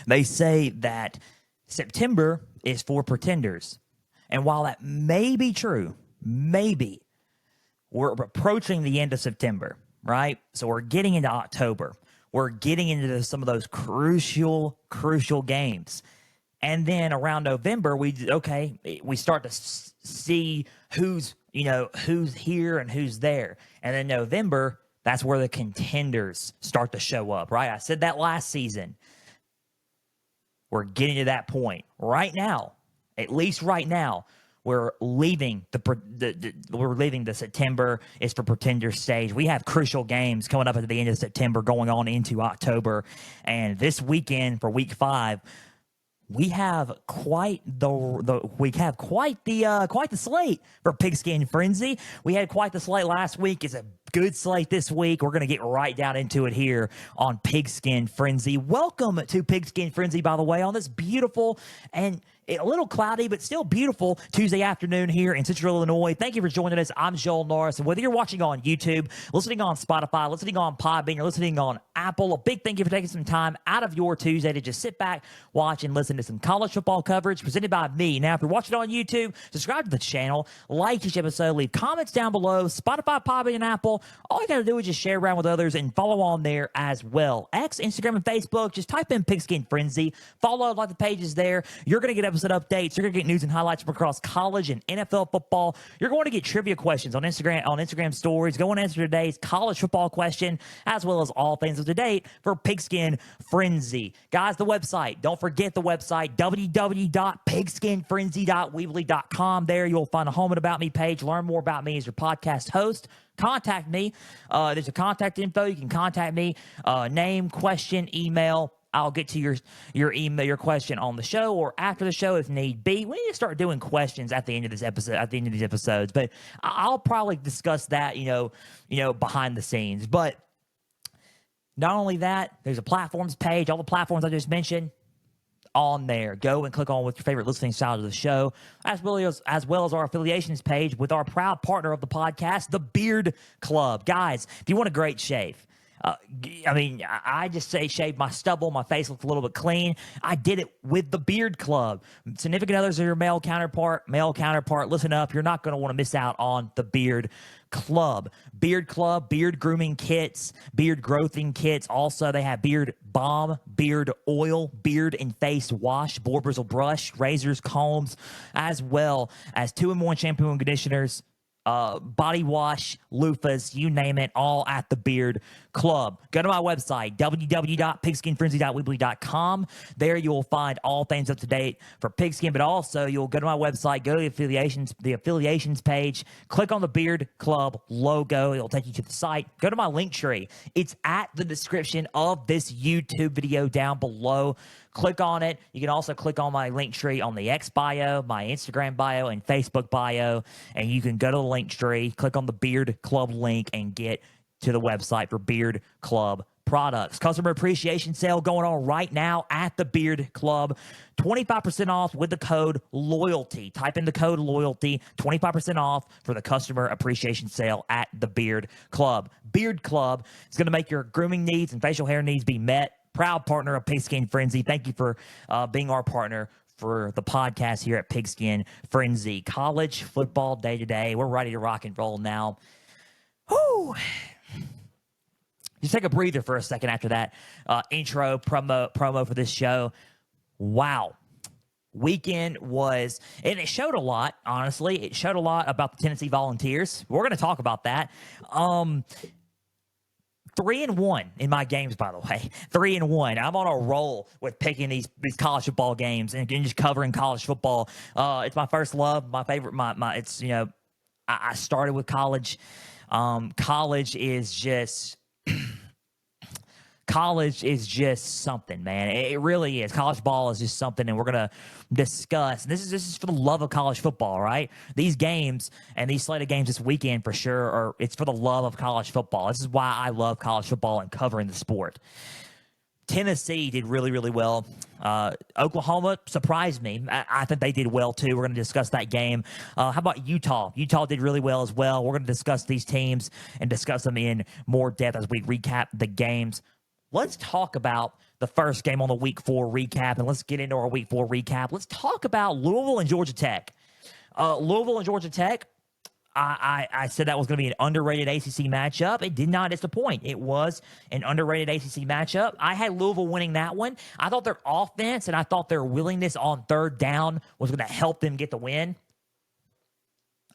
They say that September is for pretenders. And while that may be true, maybe, we're approaching the end of September, right? So we're getting into October. We're getting into some of those crucial games. And then around November, we start to see who's here and who's there. And then November, that's where the contenders start to show up, right? I said that last season. We're getting to that point right now. At least right now, we're leaving the September is for pretender stage. We have crucial games coming up at the end of September, going on into October, and this weekend for Week 5, we have quite the slate for Pigskin Frenzy. We had quite the slate last week. It's a good slate this week. We're going to get right down into it here on Pigskin Frenzy. Welcome to Pigskin Frenzy, by the way, on this beautiful and a little cloudy, but still beautiful Tuesday afternoon here in Central Illinois. Thank you for joining us. I'm Joel Norris. And whether you're watching on YouTube, listening on Spotify, listening on Podbean, or listening on Apple, a big thank you for taking some time out of your Tuesday to just sit back, watch, and listen to some college football coverage presented by me. Now, if you're watching on YouTube, subscribe to the channel, like each episode, leave comments down below, Spotify, Podbean, and Apple. All you got to do is just share around with others and follow on there as well. X, Instagram, and Facebook, just type in Pigskin Frenzy. Follow, like the pages there. You're going to get episode updates. You're going to get news and highlights from across college and NFL football. You're going to get trivia questions on Instagram stories. Go and answer today's college football question, as well as all things up to date for Pigskin Frenzy. Guys, the website. Don't forget the website, www.pigskinfrenzy.weebly.com. There you'll find a home and about me page. Learn more about me as your podcast host. Contact me. There's a contact info. You can contact me. Name, question, email. I'll get to your email, your question on the show or after the show if need be. We need to start doing questions at the end of this episode, at the end of these episodes. But I'll probably discuss that, behind the scenes. But not only that, there's a platforms page. All the platforms I just mentioned on there. Go and click on with your favorite listening style of the show, as well as our affiliations page with our proud partner of the podcast, the Beard Club. Guys, if you want a great shave, I just say shave my stubble. My face looks a little bit clean. I did it with the Beard Club. Significant others are your male counterpart. Listen up. You're not going to want to miss out on the Beard Club. Beard Club, beard grooming kits, beard growthing kits. Also, they have beard balm, beard oil, beard and face wash, boar bristle brush, razors, combs, as well as 2-in-1 shampoo and conditioners, body wash, loofahs, you name it, all at the Beard Club. Go to my website, www.pigskinfrenzy.weebly.com. There you will find all things up to date for Pigskin, but also you'll go to my website, go to the affiliations page, click on the Beard Club logo. It'll take you to the site. Go to my link tree. It's at the description of this YouTube video down below. Click on it. You can also click on my link tree on the X bio, my Instagram bio, and Facebook bio, and you can go to the link tree, click on the Beard Club link, and get to the website for Beard Club products. Customer appreciation sale going on right now at the Beard Club. 25% off with the code LOYALTY. Type in the code LOYALTY. 25% off for the customer appreciation sale at the Beard Club. Beard Club is going to make your grooming needs and facial hair needs be met. Proud partner of Pigskin Frenzy. Thank you for being our partner for the podcast here at Pigskin Frenzy. College football day to day. We're ready to rock and roll now. Whew. Just take a breather for a second after that intro promo for this show. Wow. Weekend was, and it showed a lot, honestly. It showed a lot about the Tennessee Volunteers. We're going to talk about that. 3-1 in my games, by the way. 3-1. I'm on a roll with picking these college football games and just covering college football. It's my first love, my favorite. It's I started with college. College is just something, man. It really is. College ball is just something, and we're gonna discuss. And this is for the love of college football, right? These games and these slated games this weekend for sure it's for the love of college football. This is why I love college football and covering the sport. Tennessee did really, really well. Oklahoma surprised me. I think they did well, too. We're going to discuss that game. How about Utah? Utah did really well as well. We're going to discuss these teams and discuss them in more depth as we recap the games. Let's talk about the first game on the Week 4 recap, and let's get into our Week 4 recap. Let's talk about Louisville and Georgia Tech. Louisville and Georgia Tech, I said that was going to be an underrated ACC matchup. It did not disappoint. It was an underrated ACC matchup. I had Louisville winning that one. I thought their offense and I thought their willingness on third down was going to help them get the win.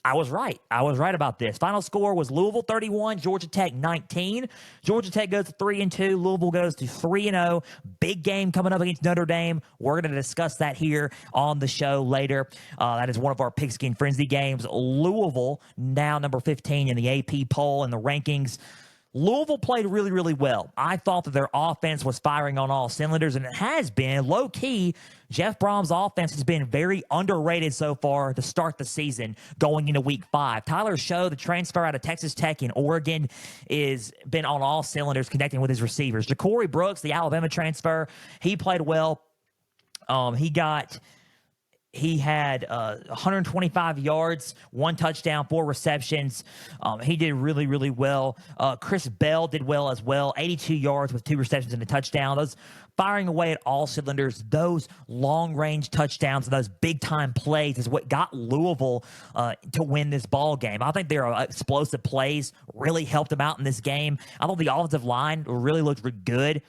I was right. I was right about this. Final score was Louisville 31, Georgia Tech 19. Georgia Tech goes to 3-2. Louisville goes to 3-0. Big game coming up against Notre Dame. We're going to discuss that here on the show later. That is one of our Pigskin Frenzy games. Louisville now number 15 in the AP poll and the rankings. Louisville played really, really well. I thought that their offense was firing on all cylinders, and it has been. Low-key, Jeff Brom's offense has been very underrated so far to start the season going into Week 5. Tyler Show, the transfer out of Texas Tech in Oregon, is been on all cylinders connecting with his receivers. Ja'Cory Brooks, the Alabama transfer, he played well. He had 125 yards, 1 touchdown, 4 receptions. He did really, really well. Chris Bell did well as well, 82 yards with 2 receptions and a touchdown. Those firing away at all cylinders, those long-range touchdowns and those big-time plays is what got Louisville to win this ball game. I think their explosive plays really helped them out in this game. I thought the offensive line really looked good.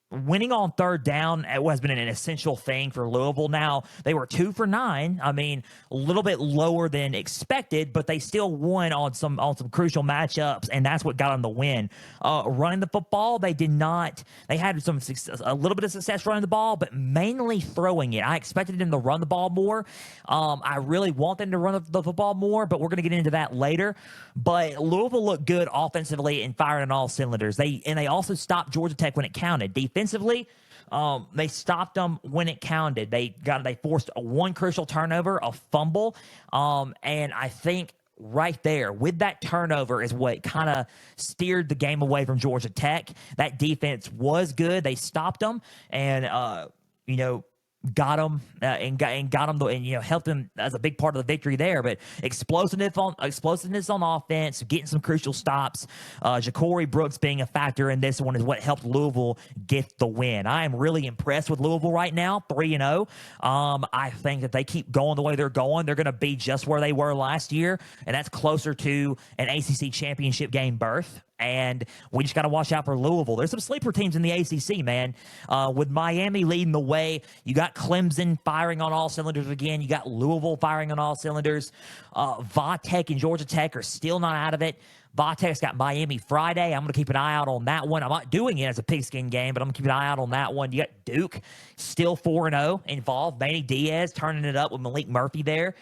Winning on third down has been an essential thing for Louisville. Now, they were 2 for 9. I mean, a little bit lower than expected, but they still won on some crucial matchups, and that's what got them the win. Running the football, they did not. They had a little bit of success running the ball, but mainly throwing it. I expected them to run the ball more. I really want them to run the football more, but we're going to get into that later. But Louisville looked good offensively and fired on all cylinders. They also stopped Georgia Tech when it counted. Defensively, they stopped them when it counted. They forced one crucial turnover, a fumble, and I think right there with that turnover is what kind of steered the game away from Georgia Tech. That defense was good. They stopped them and got them and got them and helped them as a big part of the victory there. But explosiveness on offense, getting some crucial stops. Ja'Cory Brooks being a factor in this one is what helped Louisville get the win. I am really impressed with Louisville right now, 3-0. I think that they keep going the way they're going, they're going to be just where they were last year, and that's closer to an ACC championship game berth. And we just got to watch out for Louisville. There's some sleeper teams in the ACC, man. With Miami leading the way, you got Clemson firing on all cylinders again. You got Louisville firing on all cylinders. Vatech and Georgia Tech are still not out of it. Vatech's got Miami Friday. I'm going to keep an eye out on that one. I'm not doing it as a pigskin game, but I'm going to keep an eye out on that one. You got Duke still 4-0 involved. Manny Diaz turning it up with Malik Murphy there.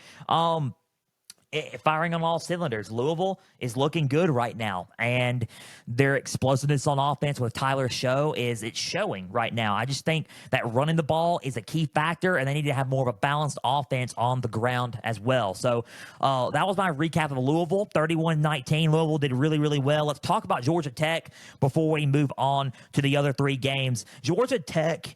Firing on all cylinders. Louisville is looking good right now, and their explosiveness on offense with Tyler Show it's showing right now. I just think that running the ball is a key factor, and they need to have more of a balanced offense on the ground as well. So that was my recap of Louisville, 31-19. Louisville did really, really well. Let's talk about Georgia Tech before we move on to the other 3 games. Georgia Tech,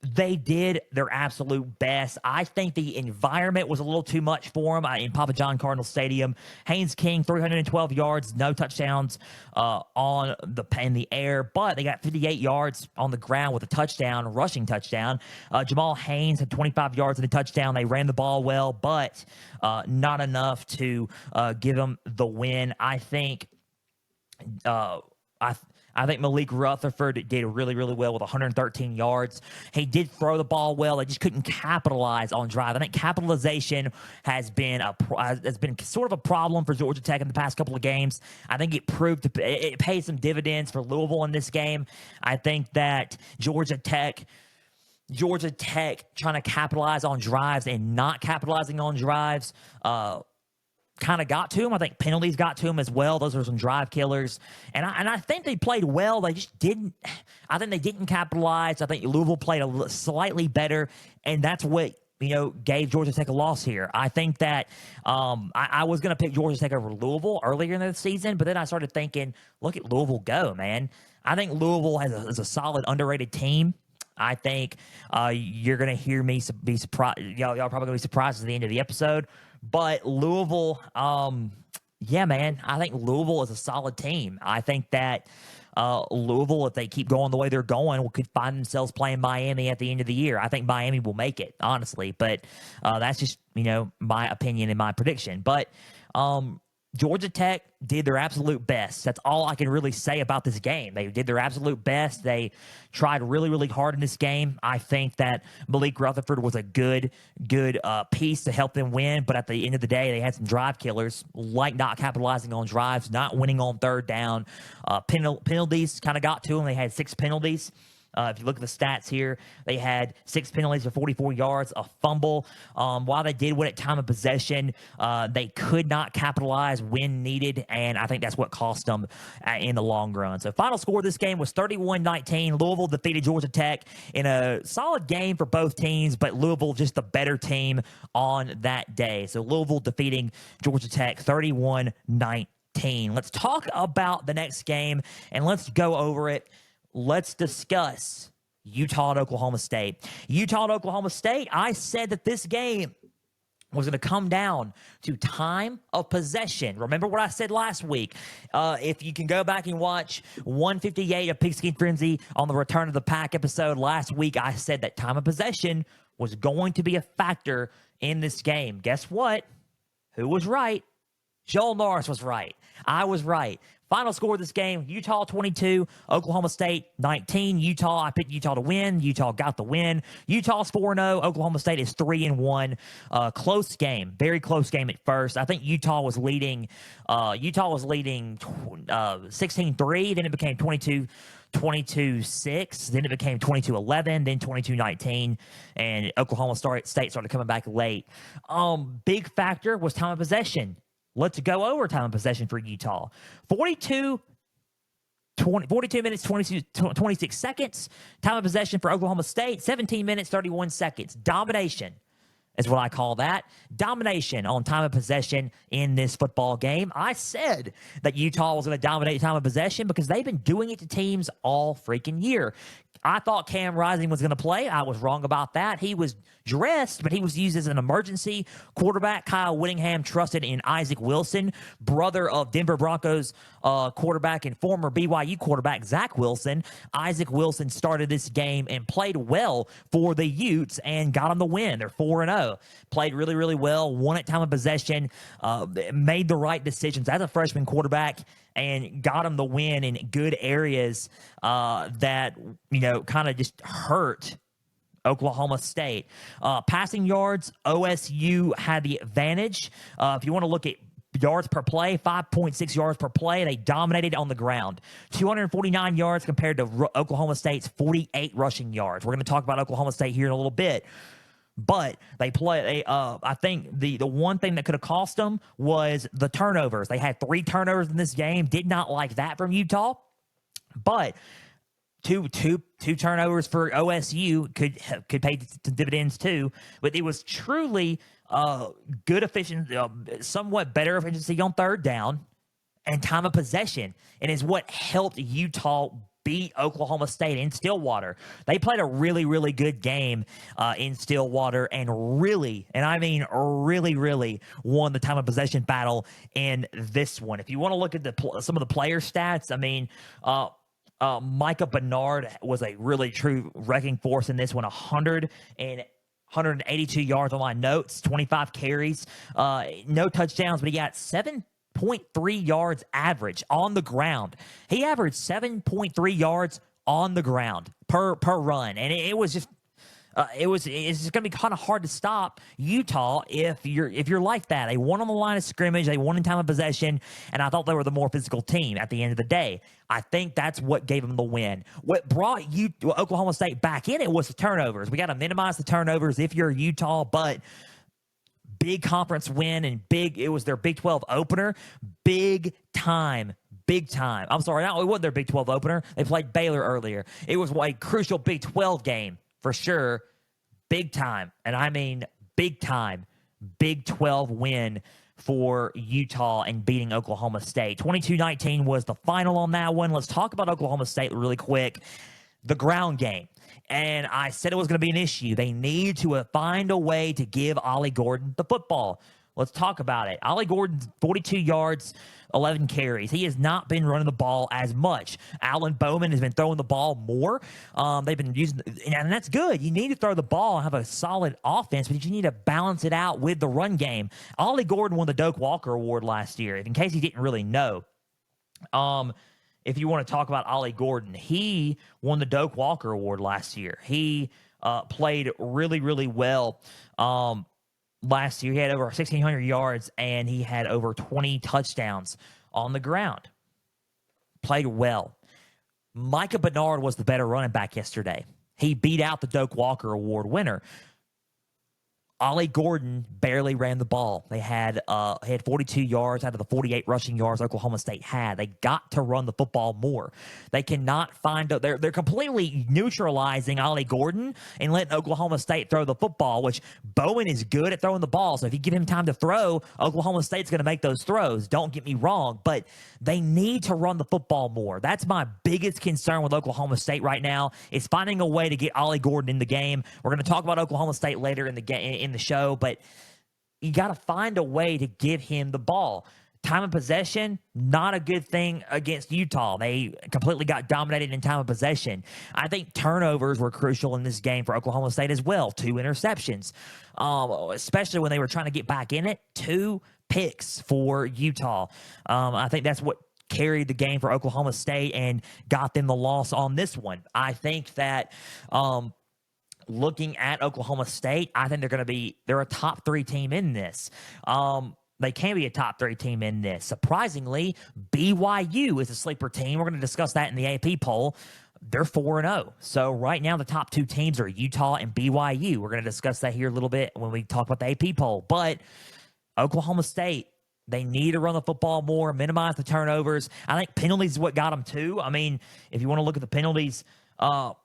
they did their absolute best. I think the environment was a little too much for them in Papa John Cardinal Stadium. Haynes King, 312 yards, no touchdowns in the air, but they got 58 yards on the ground with a rushing touchdown. Jamal Haynes had 25 yards and a touchdown. They ran the ball well, but not enough to give them the win. I think Malik Rutherford did really, really well with 113 yards. He did throw the ball well. They just couldn't capitalize on drive. I think capitalization has been sort of a problem for Georgia Tech in the past couple of games. I think it paid some dividends for Louisville in this game. I think that Georgia Tech trying to capitalize on drives and not capitalizing on drives kind of got to him. I think penalties got to him as well. Those are some drive killers. And I think they played well. They just didn't. I think they didn't capitalize. I think Louisville played slightly better, and that's what gave Georgia Tech a loss here. I think that I was going to pick Georgia Tech over Louisville earlier in the season, but then I started thinking, look at Louisville go, man. I think Louisville is a solid, underrated team. I think you're going to hear me be surprised. Y'all probably going to be surprised at the end of the episode. But Louisville, yeah, man, I think Louisville is a solid team. I think that Louisville, if they keep going the way they're going, could find themselves playing Miami at the end of the year. I think Miami will make it, honestly, but that's just my opinion and my prediction. But Georgia Tech did their absolute best. That's all I can really say about this game. They did their absolute best. They tried really, really hard in this game. I think that Malik Rutherford was a good piece to help them win. But at the end of the day, they had some drive killers, like not capitalizing on drives, not winning on third down. Penalties kind of got to them. They had 6 penalties. If you look at the stats here, they had 6 penalties for 44 yards, a fumble. While they did win at time of possession, they could not capitalize when needed, and I think that's what cost them in the long run. So final score of this game was 31-19. Louisville defeated Georgia Tech in a solid game for both teams, but Louisville just the better team on that day. So Louisville defeating Georgia Tech 31-19. Let's talk about the next game, and let's go over it. Let's discuss Utah and Oklahoma State. Utah and Oklahoma State, I said that this game was going to come down to time of possession. Remember what I said last week. If you can go back and watch 158 of Pigskin Frenzy on the Return of the Pack episode last week, I said that time of possession was going to be a factor in this game. Guess what? Who was right? Joel Norris was right. I was right. Final score of this game, Utah 22, Oklahoma State 19. I picked Utah to win. Utah got the win. Utah's 4-0. Oklahoma State is 3-1. Close game. Very close game at first. I think Utah was leading 16-3. Then it became 22-6. Then it became 22-11. Then 22-19. And Oklahoma State started coming back late. Big factor was time of possession. Let's go over time of possession for Utah. 42 minutes, 26 seconds. Time of possession for Oklahoma State, 17 minutes, 31 seconds. Domination is what I call that. Domination on time of possession in this football game. I said that Utah was going to dominate time of possession because they've been doing it to teams all freaking year. I thought Cam Rising was going to play. I was wrong about that. He was dressed, but he was used as an emergency quarterback. Kyle Whittingham trusted in Isaac Wilson, brother of Denver Broncos quarterback and former BYU quarterback Zach Wilson. Isaac Wilson started this game and played well for the Utes and got them the win. They're 4-0. Played really, really well, won at time of possession, made the right decisions as a freshman quarterback, and got him the win in good areas that, kind of just hurt Oklahoma State. Passing yards, OSU had the advantage. If you want to look at yards per play, 5.6 yards per play. They dominated on the ground. 249 yards compared to Oklahoma State's 48 rushing yards. We're going to talk about Oklahoma State here in a little bit. But I think the one thing that could have cost them was the turnovers. They had 3 turnovers in this game. Did not like that from Utah. But two turnovers for OSU could pay dividends too. But it was truly good efficiency, somewhat better efficiency on third down and time of possession, and is what helped Utah beat Oklahoma State in Stillwater. They played a really, really good game in Stillwater and really, and I mean really, really won the time of possession battle in this one. If you want to look at some of the player stats, I mean, Micah Bernard was a really true wrecking force in this one. 182 yards on my notes, 25 carries, no touchdowns, but he got 7.3 yards average on the ground. He averaged 7.3 yards on the ground per run, and it was just it's just going to be kind of hard to stop Utah if you're like that. They won on the line of scrimmage, they won in time of possession, and I thought they were the more physical team at the end of the day. I think that's what gave them the win. What brought Oklahoma State back in it was the turnovers. We got to minimize the turnovers if you're Utah, but big conference win and it was their Big 12 opener. Big time. I'm sorry, it wasn't their Big 12 opener. They played Baylor earlier. It was a crucial Big 12 game for sure. Big time. And I mean big time. Big 12 win for Utah and beating Oklahoma State. 22-19 was the final on that one. Let's talk about Oklahoma State really quick. The ground game. And I said it was going to be an issue. They need to find a way to give Ollie Gordon the football. Let's talk about it. Ollie Gordon's 42 yards, 11 carries. He has not been running the ball as much. Alan Bowman has been throwing the ball more. They've been using, and that's good. You need to throw the ball and have a solid offense, but you need to balance it out with the run game. Ollie Gordon won the Doak Walker Award last year, in case you didn't really know. If you want to talk about Ollie Gordon, he won the Doak Walker Award last year. He played really, really well last year. He had over 1,600 yards, and he had over 20 touchdowns on the ground. Played well. Micah Bernard was the better running back yesterday. He beat out the Doak Walker Award winner. Ollie Gordon barely ran the ball. They had 42 yards out of the 48 rushing yards Oklahoma State had. They got to run the football more. They cannot find – they're completely neutralizing Ollie Gordon and letting Oklahoma State throw the football, which Bowen is good at throwing the ball. So if you give him time to throw, Oklahoma State's going to make those throws. Don't get me wrong, but they need to run the football more. That's my biggest concern with Oklahoma State right now, is finding a way to get Ollie Gordon in the game. We're going to talk about Oklahoma State later in the game, in the show, but you got to find a way to give him the ball. Time of possession, not a good thing against Utah. They completely got dominated in time of possession. I think turnovers were crucial in this game for Oklahoma State as well. 2 interceptions, especially when they were trying to get back in it. 2 picks for Utah. I think that's what carried the game for Oklahoma State and got them the loss on this one. I think that looking at Oklahoma State, I think they're a top 3 team in this. They can be a top 3 team in this. Surprisingly, BYU is a sleeper team. We're going to discuss that in the AP poll. They're 4-0. So right now the top 2 teams are Utah and BYU. We're going to discuss that here a little bit when we talk about the AP poll. But Oklahoma State, they need to run the football more, minimize the turnovers. I think penalties is what got them too. I mean, if you want to look at the penalties, 4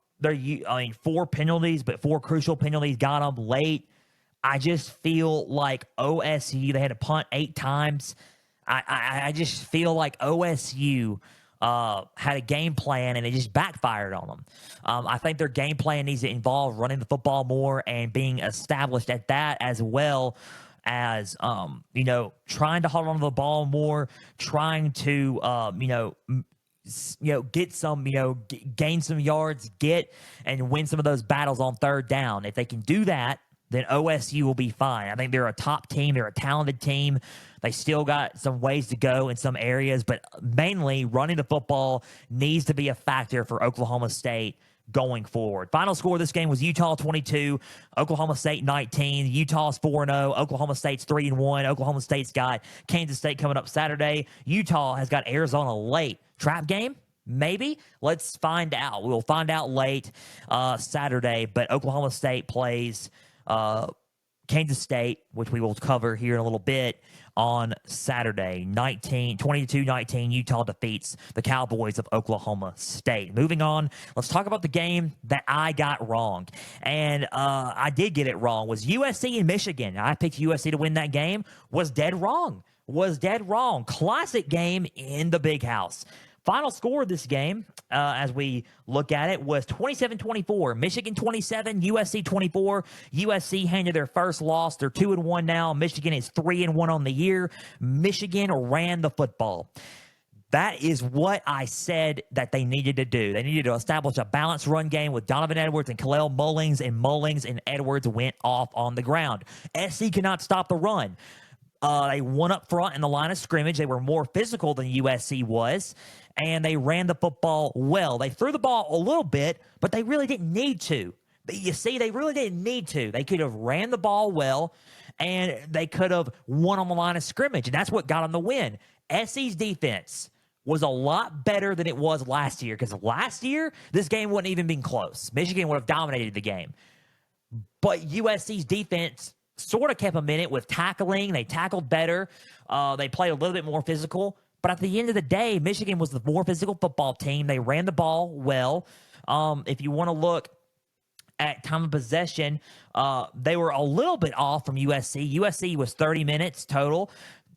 penalties, but 4 crucial penalties got them late. I just feel like OSU, they had to punt 8 times. I just feel like OSU had a game plan, and it just backfired on them. I think their game plan needs to involve running the football more and being established at that, as well as, trying to hold on to the ball more, trying to, get some, gain some yards, and win some of those battles on third down. If they can do that, then OSU will be fine. I think they're a top team. They're a talented team. They still got some ways to go in some areas, but mainly running the football needs to be a factor for Oklahoma State going forward. Final score of this game was Utah 22, Oklahoma State 19. Utah's 4-0. Oklahoma State's 3-1. Oklahoma State's got Kansas State coming up Saturday. Utah has got Arizona late. Trap game? Maybe. Let's find out. We'll find out late Saturday, but Oklahoma State plays Kansas State, which we will cover here in a little bit, on Saturday. 22-19, Utah defeats the Cowboys of Oklahoma State. Moving on, let's talk about the game that I got wrong. And I did get it wrong. Was USC and Michigan. I picked USC to win that game. Was dead wrong. Classic game in the Big House. Final score of this game, as we look at it, was 27-24. Michigan 27, USC 24. USC handed their first loss. They're 2-1 now. Michigan is 3-1 on the year. Michigan ran the football. That is what I said that they needed to do. They needed to establish a balanced run game with Donovan Edwards and Kalel Mullings and Edwards went off on the ground. SC cannot stop the run. They won up front in the line of scrimmage. They were more physical than USC was, and they ran the football well. They threw the ball a little bit, but they really didn't need to. You see, they really didn't need to. They could have ran the ball well, and they could have won on the line of scrimmage, and that's what got them the win. SC's defense was a lot better than it was last year, because last year, this game wouldn't even been close. Michigan would have dominated the game. But USC's defense sort of kept them in it with tackling. They tackled better. They played a little bit more physical. But at the end of the day, Michigan was the more physical football team. They ran the ball well. If you want to look at time of possession, they were a little bit off from USC. USC was 30 minutes total.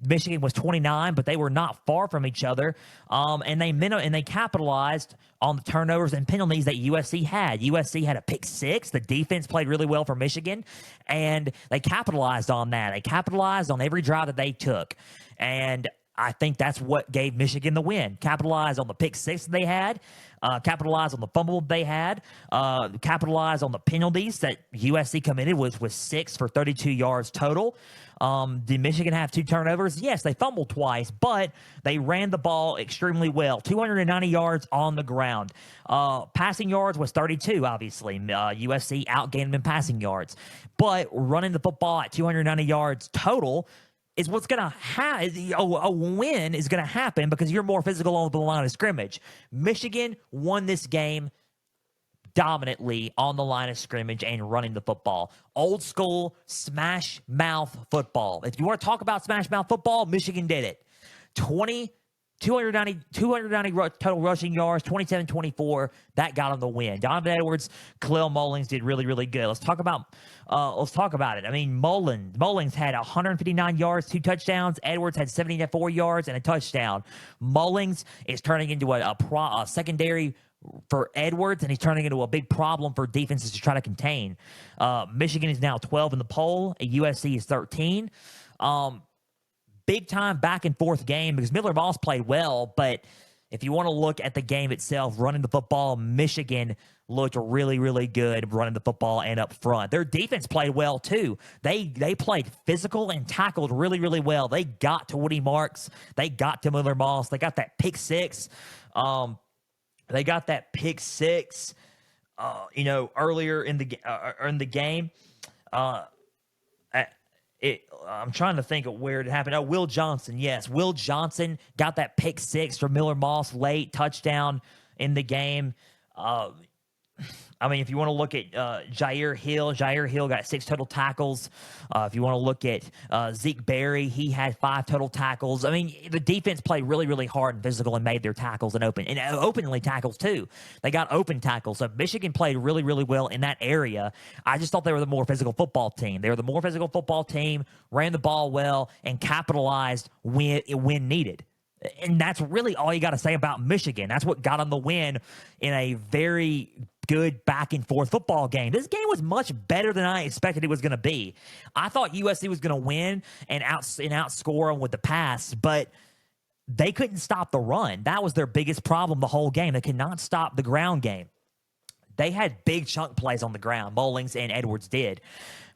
Michigan was 29, but they were not far from each other. And they capitalized on the turnovers and penalties that USC had. USC had a pick six. The defense played really well for Michigan, and they capitalized on that. They capitalized on every drive that they took. And I think that's what gave Michigan the win. Capitalized on the pick six they had, capitalized on the fumble they had, capitalized on the penalties that USC committed, which was 6 for 32 yards total. Did Michigan have 2 turnovers? Yes, they fumbled twice, but they ran the ball extremely well. 290 yards on the ground. Passing yards was 32, obviously. USC outgained them in passing yards. But running the football at 290 yards total is what's going to happen. A win is going to happen because you're more physical on the line of scrimmage. Michigan won this game dominantly on the line of scrimmage and running the football. Old school smash mouth football. If you want to talk about smash mouth football, Michigan did it. 290 total rushing yards, 27-24. That got them the win. Donovan Edwards, Khalil Mullings did really, really good. Let's talk about it. I mean, Mullings had 159 yards, 2 touchdowns. Edwards had 74 yards and a touchdown. Mullings is turning into a secondary for Edwards, and he's turning into a big problem for defenses to try to contain. Michigan is now 12 in the poll. USC is 13. Big time back and forth game because Miller Moss played well, but if you want to look at the game itself, running the football, Michigan looked really, really good running the football and up front. Their defense played well too. They played physical and tackled really, really well. They got to Woody Marks. They got to Miller Moss. They got that pick six. Earlier in the game. I'm trying to think of where it happened. Oh, Will Johnson. Yes, Will Johnson got that pick six for Miller Moss late touchdown in the game. If you want to look at Jair Hill got 6 total tackles. If you want to look at Zeke Berry, he had 5 total tackles. I mean, the defense played really, really hard and physical and made their tackles and openly tackles too. They got open tackles. So Michigan played really, really well in that area. I just thought they were the more physical football team. They were the more physical football team, ran the ball well, and capitalized when needed. And that's really all you got to say about Michigan. That's what got them the win in a very good back and forth football game. This game was much better than I expected it was going to be. I thought USC was going to win and outscore them with the pass, but they couldn't stop the run. That was their biggest problem the whole game. They could not stop the ground game. They had big chunk plays on the ground. Mullings and Edwards did.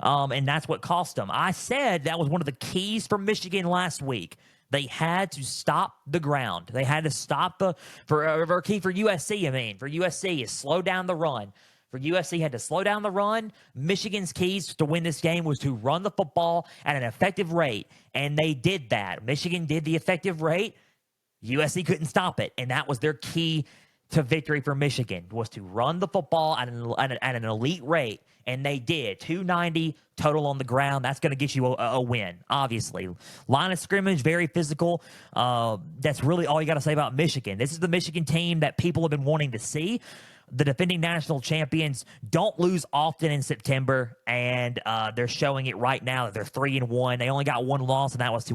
And that's what cost them. I said that was one of the keys for Michigan last week. They had to stop the ground. They had to stop key for USC. For USC is slow down the run. For USC had to slow down the run. Michigan's keys to win this game was to run the football at an effective rate, and they did that. Michigan did the effective rate. USC couldn't stop it, and that was their key to victory for Michigan, was to run the football at an elite rate, and they did. 290 total on the ground. That's going to get you a win, obviously. Line of scrimmage, very physical. That's really all you got to say about Michigan. This is the Michigan team that people have been wanting to see. The defending national champions don't lose often in September, and they're showing it right now that they're 3-1. They only got one loss, and that was to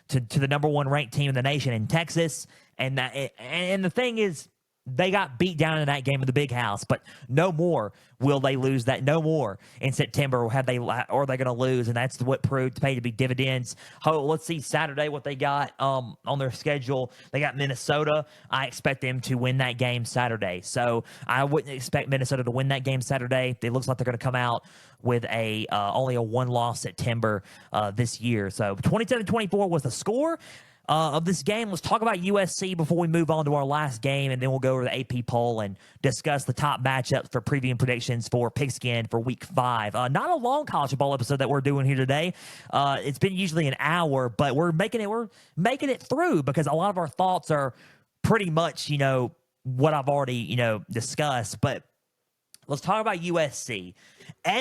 the number 1 ranked team in the nation in Texas. And the thing is, they got beat down in that game in the Big House, but no more will they lose that. No more in September or are they going to lose, and that's what proved to pay to be dividends. Let's see Saturday what they got on their schedule. They got Minnesota. I expect them to win that game Saturday, so I wouldn't expect Minnesota to win that game Saturday. It looks like they're going to come out with only a 1-loss September this year. So 27-24 was the score of this game. Let's talk about USC before we move on to our last game, and then we'll go over the AP poll and discuss the top matchups for preview and predictions for Pigskin for Week 5. Not a long college football episode that we're doing here today. It's been usually an hour, but we're making it through because a lot of our thoughts are pretty much what I've already discussed. But let's talk about USC.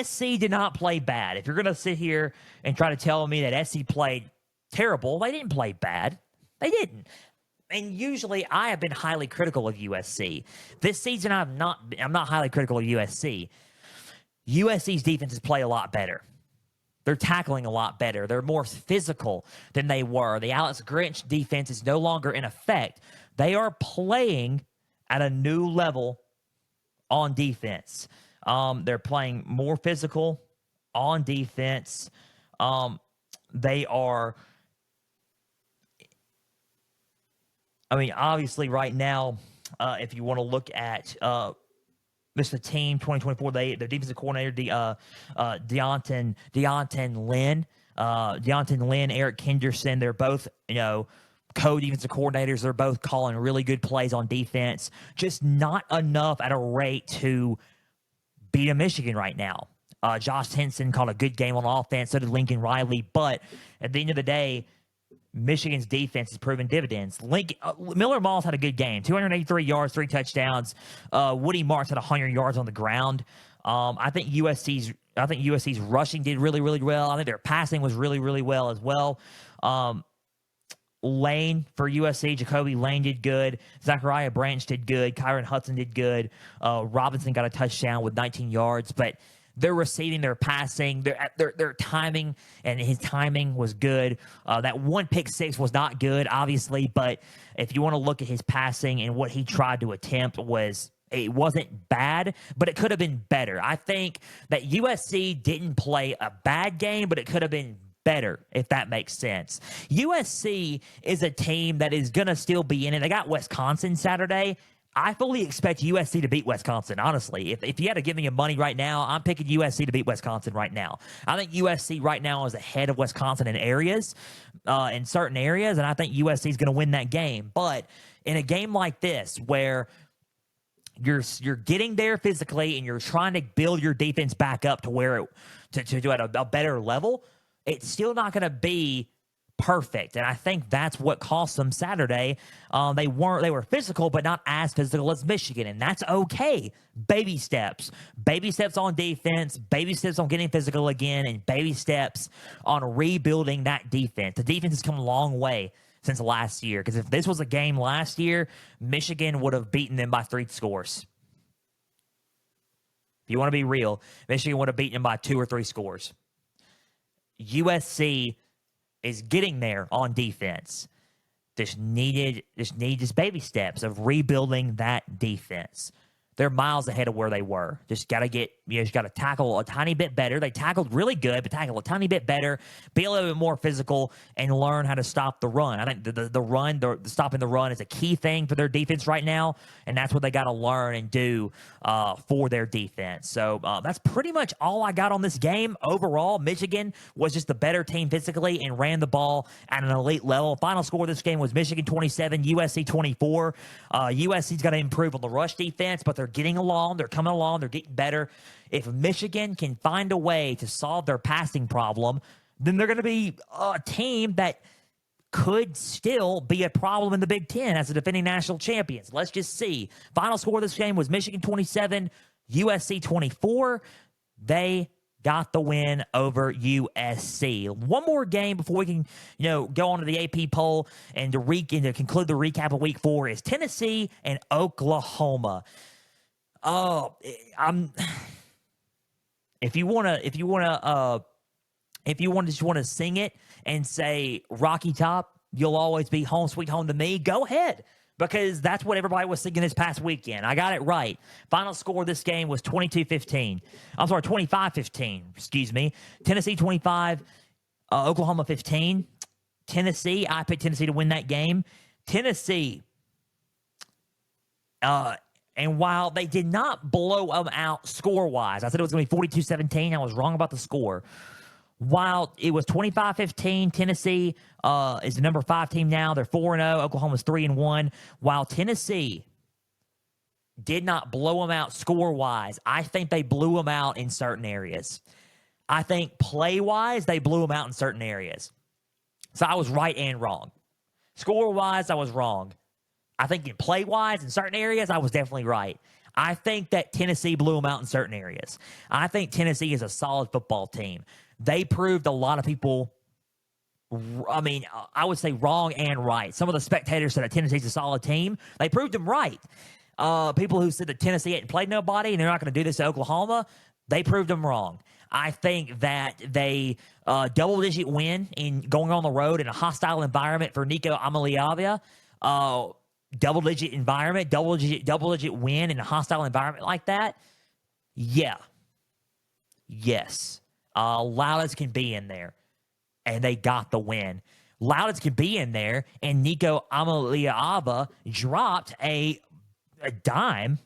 SC did not play bad. If you're going to sit here and try to tell me that SC played terrible, they didn't play bad. They didn't. And usually I have been highly critical of USC. This season I'm not highly critical of USC. USC's defenses play a lot better. They're tackling a lot better. They're more physical than they were. The Alex Grinch defense is no longer in effect. They are playing at a new level on defense. They're playing more physical on defense. They are, obviously right now, if you want to look at the team 2024, their defensive coordinator, Deonton Lynn, Eric Henderson, they're both, co-defensive coordinators. They're both calling really good plays on defense, just not enough at a rate to beat a Michigan right now. Josh Henson called a good game on offense, so did Lincoln Riley, but at the end of the day, Michigan's defense has proven dividends. Miller Moss had a good game, 283 yards, 3 touchdowns. Woody Marks had 100 yards on the ground. I think USC's rushing did really, really well. I think their passing was really, really well as well. Lane for USC, Jacoby Lane did good. Zachariah Branch did good. Kyron Hudson did good. Robinson got a touchdown with 19 yards, but they're receiving, their passing, their timing, and his timing was good. That one pick six was not good, obviously, but if you want to look at his passing and what he tried to attempt it wasn't bad, but it could have been better. I think that USC didn't play a bad game, but it could have been better, if that makes sense. USC is a team that is going to still be in it. They got Wisconsin Saturday. I fully expect USC to beat Wisconsin, honestly. If you had to give me money right now, I'm picking USC to beat Wisconsin right now. I think USC right now is ahead of Wisconsin in certain areas, and I think USC is going to win that game. But in a game like this, where you're getting there physically and you're trying to build your defense back up to where to at a better level, it's still not going to be perfect, and I think that's what cost them Saturday. They were physical, but not as physical as Michigan, and that's okay. Baby steps on defense, baby steps on getting physical again, and baby steps on rebuilding that defense. The defense has come a long way since last year, because if this was a game last year, Michigan would have beaten them by 3 scores. If you want to be real, Michigan would have beaten them by 2 or 3 scores. USC is getting there on defense. Just need baby steps of rebuilding that defense. They're miles ahead of where they were. Just got to tackle a tiny bit better. They tackled really good, but tackle a tiny bit better, be a little bit more physical, and learn how to stop the run. I think the stopping the run is a key thing for their defense right now, and that's what they got to learn and do for their defense. So that's pretty much all I got on this game. Overall, Michigan was just the better team physically and ran the ball at an elite level. Final score of this game was Michigan 27, USC 24. USC's got to improve on the rush defense, but they're getting along. They're coming along. They're getting better. If Michigan can find a way to solve their passing problem, then they're going to be a team that could still be a problem in the Big Ten as the defending national champions. Let's just see. Final score of this game was Michigan 27, USC 24. They got the win over USC. One more game before we can, go on to the AP poll and to conclude the recap of Week 4 is Tennessee and Oklahoma. If you want to sing it and say Rocky Top, you'll always be home sweet home to me, go ahead, because that's what everybody was singing this past weekend. I got it right. Final score of this game was 25-15. Excuse me. Tennessee 25, Oklahoma 15. Tennessee, I picked Tennessee to win that game. Tennessee, and while they did not blow them out score-wise, I said it was going to be 42-17. I was wrong about the score. While it was 25-15, Tennessee is the number 5 team now. They're 4-0. Oklahoma's 3-1. While Tennessee did not blow them out score-wise, I think they blew them out in certain areas. I think play-wise, they blew them out in certain areas. So I was right and wrong. Score-wise, I was wrong. I think in play-wise, in certain areas, I was definitely right. I think that Tennessee blew them out in certain areas. I think Tennessee is a solid football team. They proved a lot of people, I would say wrong and right. Some of the spectators said that Tennessee's a solid team. They proved them right. People who said that Tennessee hadn't played nobody and they're not going to do this to Oklahoma, they proved them wrong. I think that they double-digit win in going on the road in a hostile environment for Nico Amaliavia. Double-digit environment, double-digit win in a hostile environment like that. Yeah. Yes. Loudest can be in there. And they got the win. Loudest can be in there, and Nico Amaliava dropped a dime,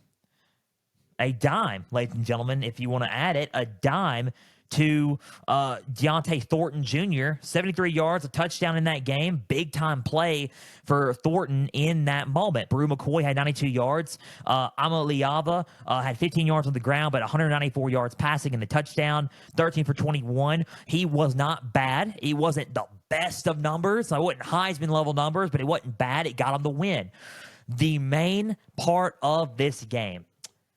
ladies and gentlemen, if you want to add it, a dime to Deontay Thornton Jr., 73 yards, a touchdown in that game. Big-time play for Thornton in that moment. Brew McCoy had 92 yards. Amaliava had 15 yards on the ground, but 194 yards passing in the touchdown, 13 for 21. He was not bad. He wasn't the best of numbers. It wasn't Heisman-level numbers, but it wasn't bad. It got him the win. The main part of this game,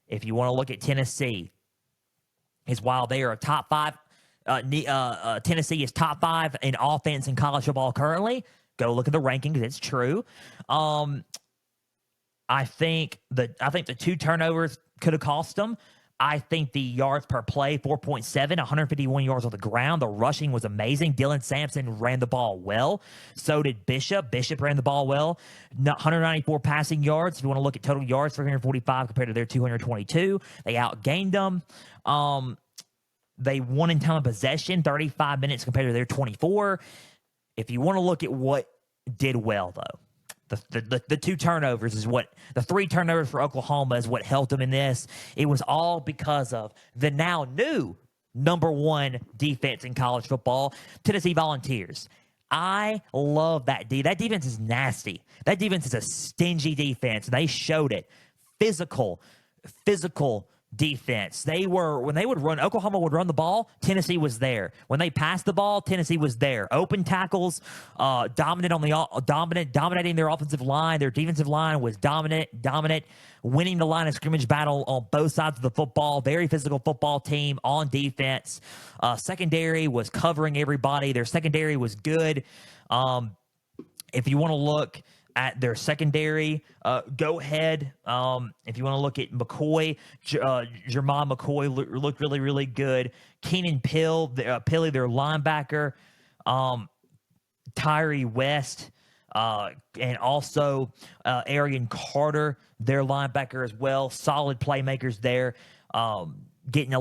if you want to look at Tennessee, is while they are a top five, Tennessee is top five in offense in college football currently. Go look at the rankings; it's true. I think the 2 turnovers could have cost them. I think the yards per play, 4.7, 151 yards on the ground. The rushing was amazing. Dylan Sampson ran the ball well. So did Bishop. Bishop ran the ball well. 194 passing yards. If you want to look at total yards, 345 compared to their 222. They outgained them. They won in time of possession, 35 minutes compared to their 24. If you want to look at what did well, though, the 2 turnovers is what the 3 turnovers for Oklahoma is what helped them in this. It was all because of the now new number 1 defense in college football, Tennessee Volunteers. I love that That defense is nasty. That defense is a stingy defense. They showed it. Physical defense. When they would run, Oklahoma would run the ball, Tennessee was there. When they passed the ball, Tennessee was there. Open tackles, dominating their offensive line. Their defensive line was dominant, winning the line of scrimmage battle on both sides of the football. Very physical football team on defense. Secondary was covering everybody. Their secondary was good. If you want to look at their secondary, go ahead. If you want to look at McCoy, Jermon McCoy looked really, really good. Keenan Pilley, their linebacker. Tyree West, and also Arian Carter, their linebacker as well. Solid playmakers there. Getting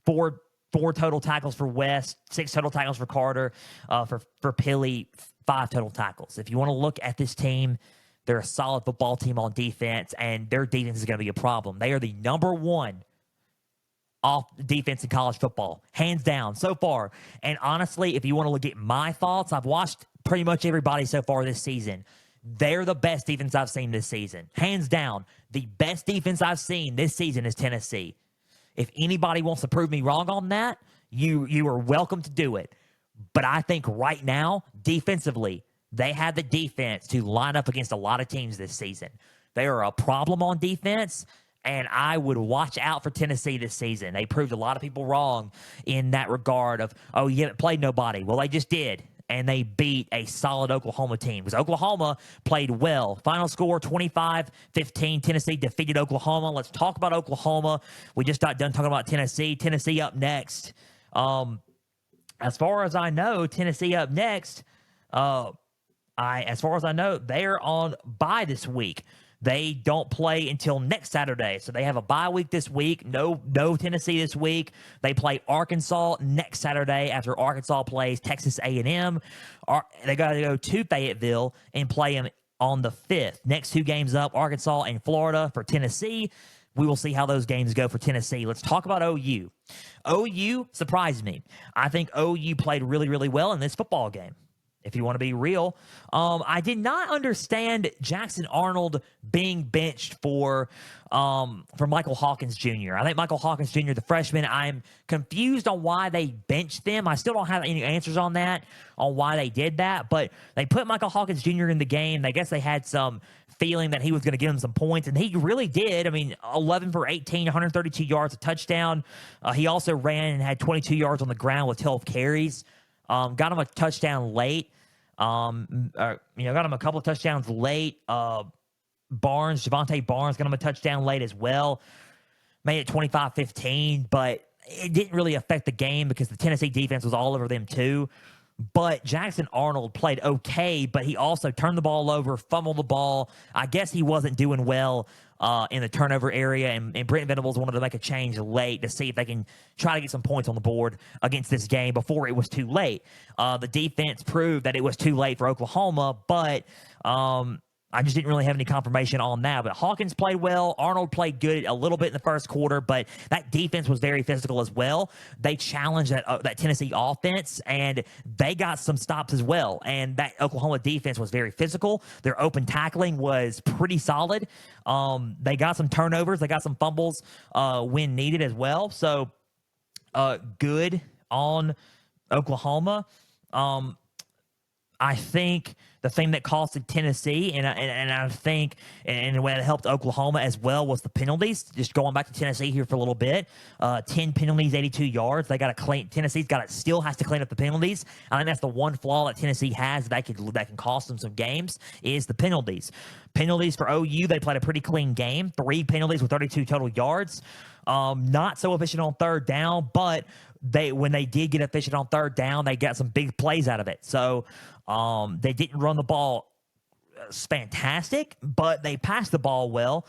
four total tackles for West, 6 total tackles for Carter, for Pilley, 5 total tackles. If you want to look at this team, they're a solid football team on defense, and their defense is going to be a problem. They are the number 1 off defense in college football, hands down, so far. And honestly, if you want to look at my thoughts, I've watched pretty much everybody so far this season. They're the best defense I've seen this season. Hands down, the best defense I've seen this season is Tennessee. If anybody wants to prove me wrong on that, you are welcome to do it. But I think right now, defensively, they have the defense to line up against a lot of teams this season. They are a problem on defense, and I would watch out for Tennessee this season. They proved a lot of people wrong in that regard of, oh, you haven't played nobody. Well, they just did, and they beat a solid Oklahoma team because Oklahoma played well. Final score, 25-15. Tennessee defeated Oklahoma. Let's talk about Oklahoma. We just got done talking about Tennessee. Tennessee up next. As far as I know, Tennessee up next. As far as I know, they're on bye this week. They don't play until next Saturday, so they have a bye week this week. No Tennessee this week. They play Arkansas next Saturday after Arkansas plays Texas A&M. They got to go to Fayetteville and play them on the 5th. Next 2 games up, Arkansas and Florida for Tennessee. We will see how those games go for Tennessee. Let's talk about OU. OU surprised me. I think OU played really, really well in this football game. If you want to be real, I did not understand Jackson Arnold being benched for Michael Hawkins Jr. I think Michael Hawkins Jr., the freshman, I'm confused on why they benched them. I still don't have any answers on that, on why they did that, but they put Michael Hawkins Jr. in the game. I guess they had some feeling that he was going to give them some points, and he really did. I mean, 11 for 18, 132 yards, a touchdown. He also ran and had 22 yards on the ground with 12 carries. Got him a touchdown late. Got him a couple of touchdowns late. Javonte Barnes got him a touchdown late as well. Made it 25-15, but it didn't really affect the game because the Tennessee defense was all over them too. But Jackson Arnold played okay, but he also turned the ball over, fumbled the ball. I guess he wasn't doing well in the turnover area, and Brent Venables wanted to make a change late to see if they can try to get some points on the board against this game before it was too late. The defense proved that it was too late for Oklahoma, but I just didn't really have any confirmation on that. But Hawkins played well. Arnold played good a little bit in the first quarter, but that defense was very physical as well. They challenged that Tennessee offense, and they got some stops as well. And that Oklahoma defense was very physical. Their open tackling was pretty solid. They got some turnovers. They got some fumbles when needed as well. So good on Oklahoma. I think the thing that costed Tennessee, and I think in a way that helped Oklahoma as well, was the penalties. Just going back to Tennessee here for a little bit, 10 penalties, 82 yards. They got to clean. Still has to clean up the penalties. I think that's the one flaw that Tennessee has that can cost them some games is the penalties. Penalties for OU, they played a pretty clean game. 3 penalties with 32 total yards. Not so efficient on third down, but when they did get efficient on third down, they got some big plays out of it. So they didn't run the ball fantastic, but they passed the ball well.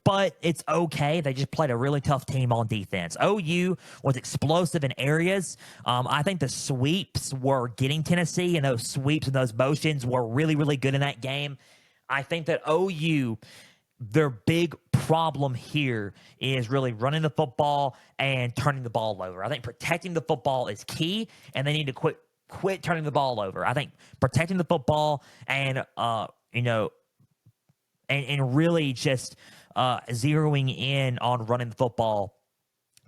But it's okay. They just played a really tough team on defense. OU was explosive in areas. I think the sweeps were getting Tennessee, and those sweeps and those motions were really, really good in that game. I think that OU, their big problem here is really running the football and turning the ball over. I think protecting the football is key, and they need to quit turning the ball over. I think protecting the football and and really just zeroing in on running the football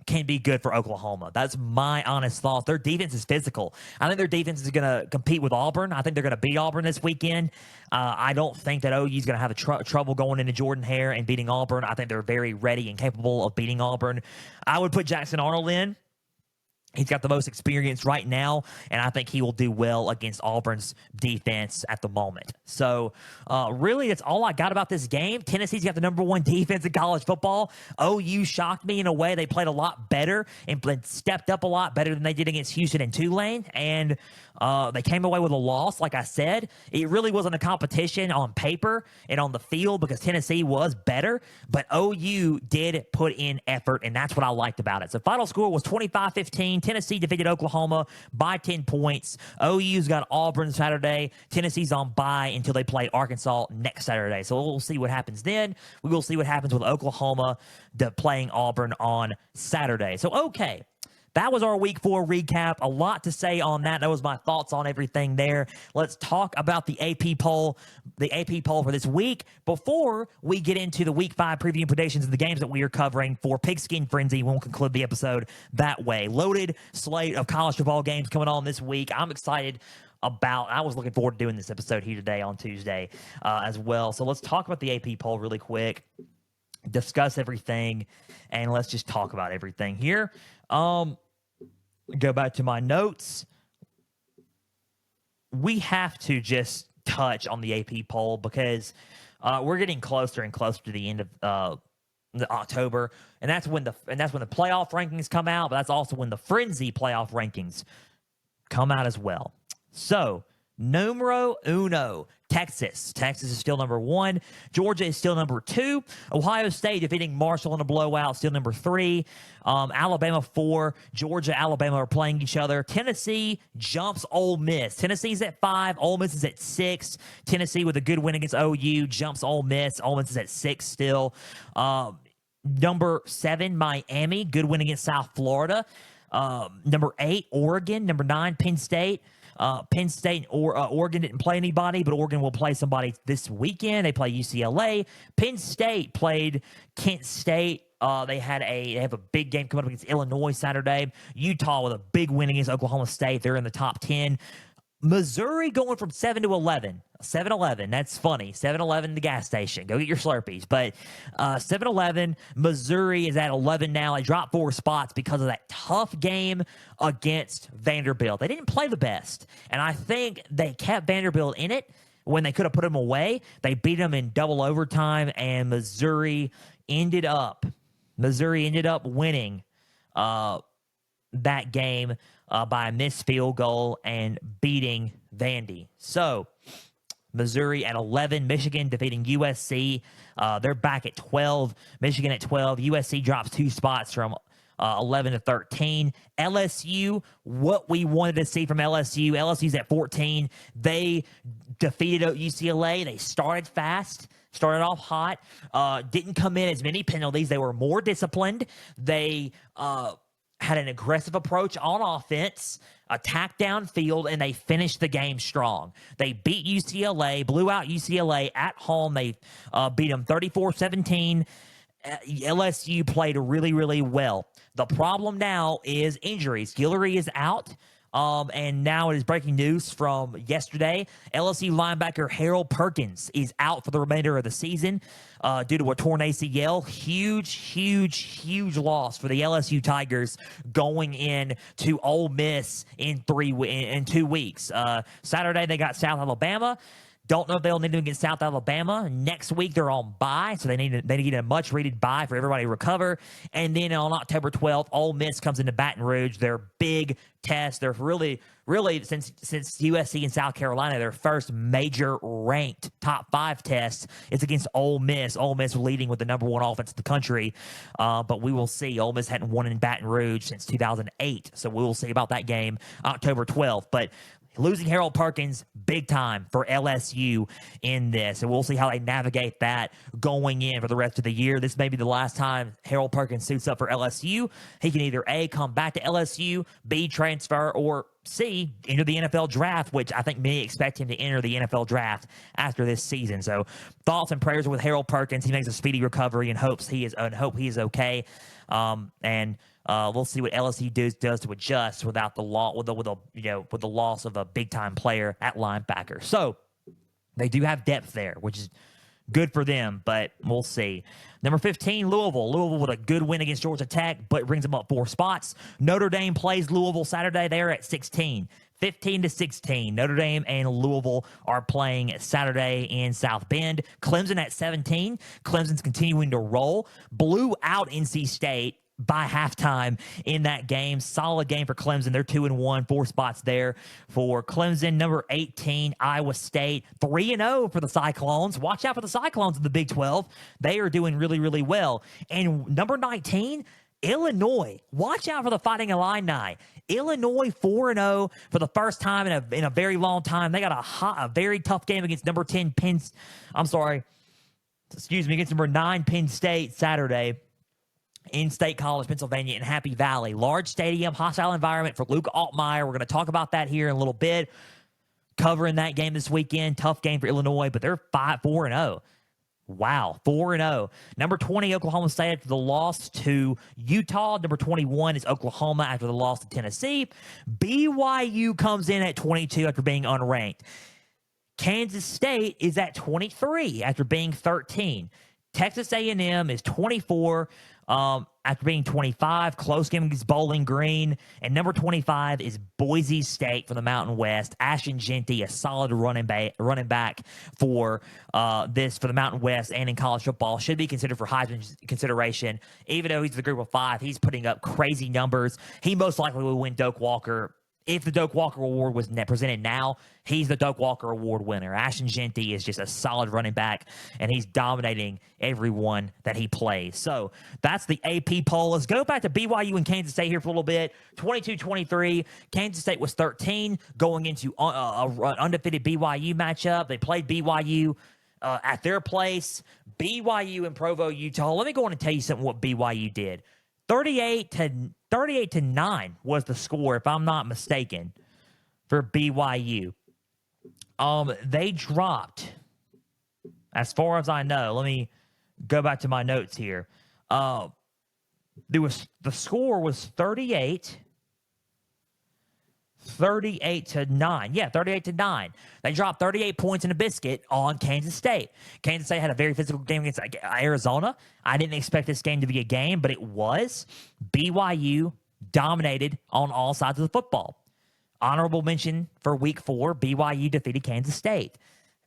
can be good for Oklahoma. That's my honest thought. Their defense is physical. I think their defense is going to compete with Auburn. I think they're going to beat Auburn this weekend. I don't think that OU is going to have trouble going into Jordan-Hare and beating Auburn. I think they're very ready and capable of beating Auburn. I would put Jackson Arnold in. He's got the most experience right now, and I think he will do well against Auburn's defense at the moment. So, really, that's all I got about this game. Tennessee's got the number 1 defense in college football. OU shocked me in a way. They played a lot better and stepped up a lot better than they did against Houston and Tulane, and they came away with a loss. Like I said, it really wasn't a competition on paper and on the field because Tennessee was better, but OU did put in effort, and that's what I liked about it. So, final score was 25-15. Tennessee defeated Oklahoma by 10 points. OU's got Auburn Saturday. Tennessee's on bye until they play Arkansas next Saturday. So we'll see what happens then. We will see what happens with Oklahoma playing Auburn on Saturday. So, okay. That was our Week 4 recap. A lot to say on that. That was my thoughts on everything there. Let's talk about the AP poll for this week before we get into the Week 5 preview and predictions of the games that we are covering for Pigskin Frenzy. We'll conclude the episode that way. Loaded slate of college football games coming on this week. I'm excited about. I was looking forward to doing this episode here today on Tuesday as well. So let's talk about the AP poll really quick, discuss everything, and let's just talk about everything here. Go back to my notes. We have to just touch on the AP poll because we're getting closer and closer to the end of October, and that's when the playoff rankings come out. But that's also when the Frenzy playoff rankings come out as well. So, numero uno, Texas. Texas is still number 1. Georgia is still number 2. Ohio State defeating Marshall in a blowout, still number 3. Alabama 4. Georgia, Alabama are playing each other. Tennessee jumps Ole Miss. Tennessee's at 5. Ole Miss is at 6. Tennessee with a good win against OU jumps Ole Miss. Ole Miss is at 6 still. Number 7, Miami. Good win against South Florida. Number 8, Oregon. Number 9, Penn State. Penn State or Oregon didn't play anybody, but Oregon will play somebody this weekend. They play UCLA. Penn State played Kent State. They have a big game coming up against Illinois Saturday. Utah with a big win against Oklahoma State. They're in the top 10. Missouri going from 7 to 11. 7-Eleven, that's funny. 7-Eleven, the gas station. Go get your Slurpees. But 7-Eleven, Missouri is at 11 now. They dropped 4 spots because of that tough game against Vanderbilt. They didn't play the best, and I think they kept Vanderbilt in it when they could have put them away. They beat them in double overtime, and Missouri ended up winning that game by a missed field goal and beating Vandy. So Missouri at 11, Michigan defeating USC. They're back at 12, Michigan at 12. USC drops 2 spots from 11 to 13. LSU, what we wanted to see from LSU. LSU's at 14. They defeated UCLA. They started fast, started off hot, didn't come in as many penalties. They were more disciplined. They had an aggressive approach on offense, attacked downfield, and they finished the game strong. They beat UCLA, blew out UCLA at home. They beat them 34-17. LSU played really, really well. The problem now is injuries. Guillory is out, and now it is breaking news from yesterday. LSU linebacker Harold Perkins is out for the remainder of the season due to a torn ACL. Huge loss for the LSU Tigers going in to Ole Miss in 2 weeks. Saturday they got South Alabama. Don't know if they'll need to get South Alabama. Next week, they're on bye, so they need a much-needed bye for everybody to recover. And then on October 12th, Ole Miss comes into Baton Rouge. Their big test. They're really, since USC and South Carolina, their first major ranked top 5 test is against Ole Miss. Ole Miss leading with the number 1 offense in the country. But we will see. Ole Miss hadn't won in Baton Rouge since 2008, so we will see about that game October 12th. But losing Harold Perkins, big time for LSU in this. And we'll see how they navigate that going in for the rest of the year. This may be the last time Harold Perkins suits up for LSU. He can either A, come back to LSU, B, transfer, or C, enter the NFL draft, which I think many expect him to enter the NFL draft after this season. So thoughts and prayers with Harold Perkins. He makes a speedy recovery and hope he is okay. We'll see what LSU does to adjust without the with the loss of a big time player at linebacker. So they do have depth there, which is good for them, but we'll see. Number 15, Louisville. Louisville with a good win against Georgia Tech, but it brings them up 4 spots. Notre Dame plays Louisville Saturday. They're at 16. 15-16. Notre Dame and Louisville are playing Saturday in South Bend. Clemson at 17. Clemson's continuing to roll. Blew out NC State by halftime in that game. Solid game for Clemson. They're 2-1, 4 spots there for Clemson. Number 18, Iowa State, 3-0 for the Cyclones. Watch out for the Cyclones in the Big 12. They are doing really, really well. And number 19, Illinois. Watch out for the Fighting Illini. Illinois 4-0 for the first time in a very long time. They got a very tough game against number 10 against number 9 Penn State Saturday in State College, Pennsylvania, in Happy Valley. Large stadium, hostile environment for Luke Altmaier. We're going to talk about that here in a little bit. Covering that game this weekend. Tough game for Illinois, but they're 4-0. Wow, 4-0. Number 20, Oklahoma State after the loss to Utah. Number 21 is Oklahoma after the loss to Tennessee. BYU comes in at 22 after being unranked. Kansas State is at 23 after being 13. Texas A&M is 24 after being 25. Close game against Bowling Green. And number 25 is Boise State from the Mountain West. Ashton Jeanty, a solid running back for the Mountain West and in college football. Should be considered for Heisman consideration. Even though he's the group of 5, he's putting up crazy numbers. He most likely will win Doak Walker. If the Doak Walker Award was presented now, he's the Doak Walker Award winner. Ashton Jeanty is just a solid running back, and he's dominating everyone that he plays. So that's the AP poll. Let's go back to BYU and Kansas State here for a little bit. 22-23. Kansas State was 13 going into an undefeated BYU matchup. They played BYU at their place. BYU in Provo, Utah. Let me go on and tell you something what BYU did. 38-9 was the score, if I'm not mistaken, for BYU. They dropped, as far as I know, let me go back to my notes here. The score was 38-9. Yeah, 38-9. They dropped 38 points in a biscuit on Kansas State. Kansas State had a very physical game against Arizona. I didn't expect this game to be a game, but it was. BYU dominated on all sides of the football. Honorable mention for week 4, BYU defeated Kansas State.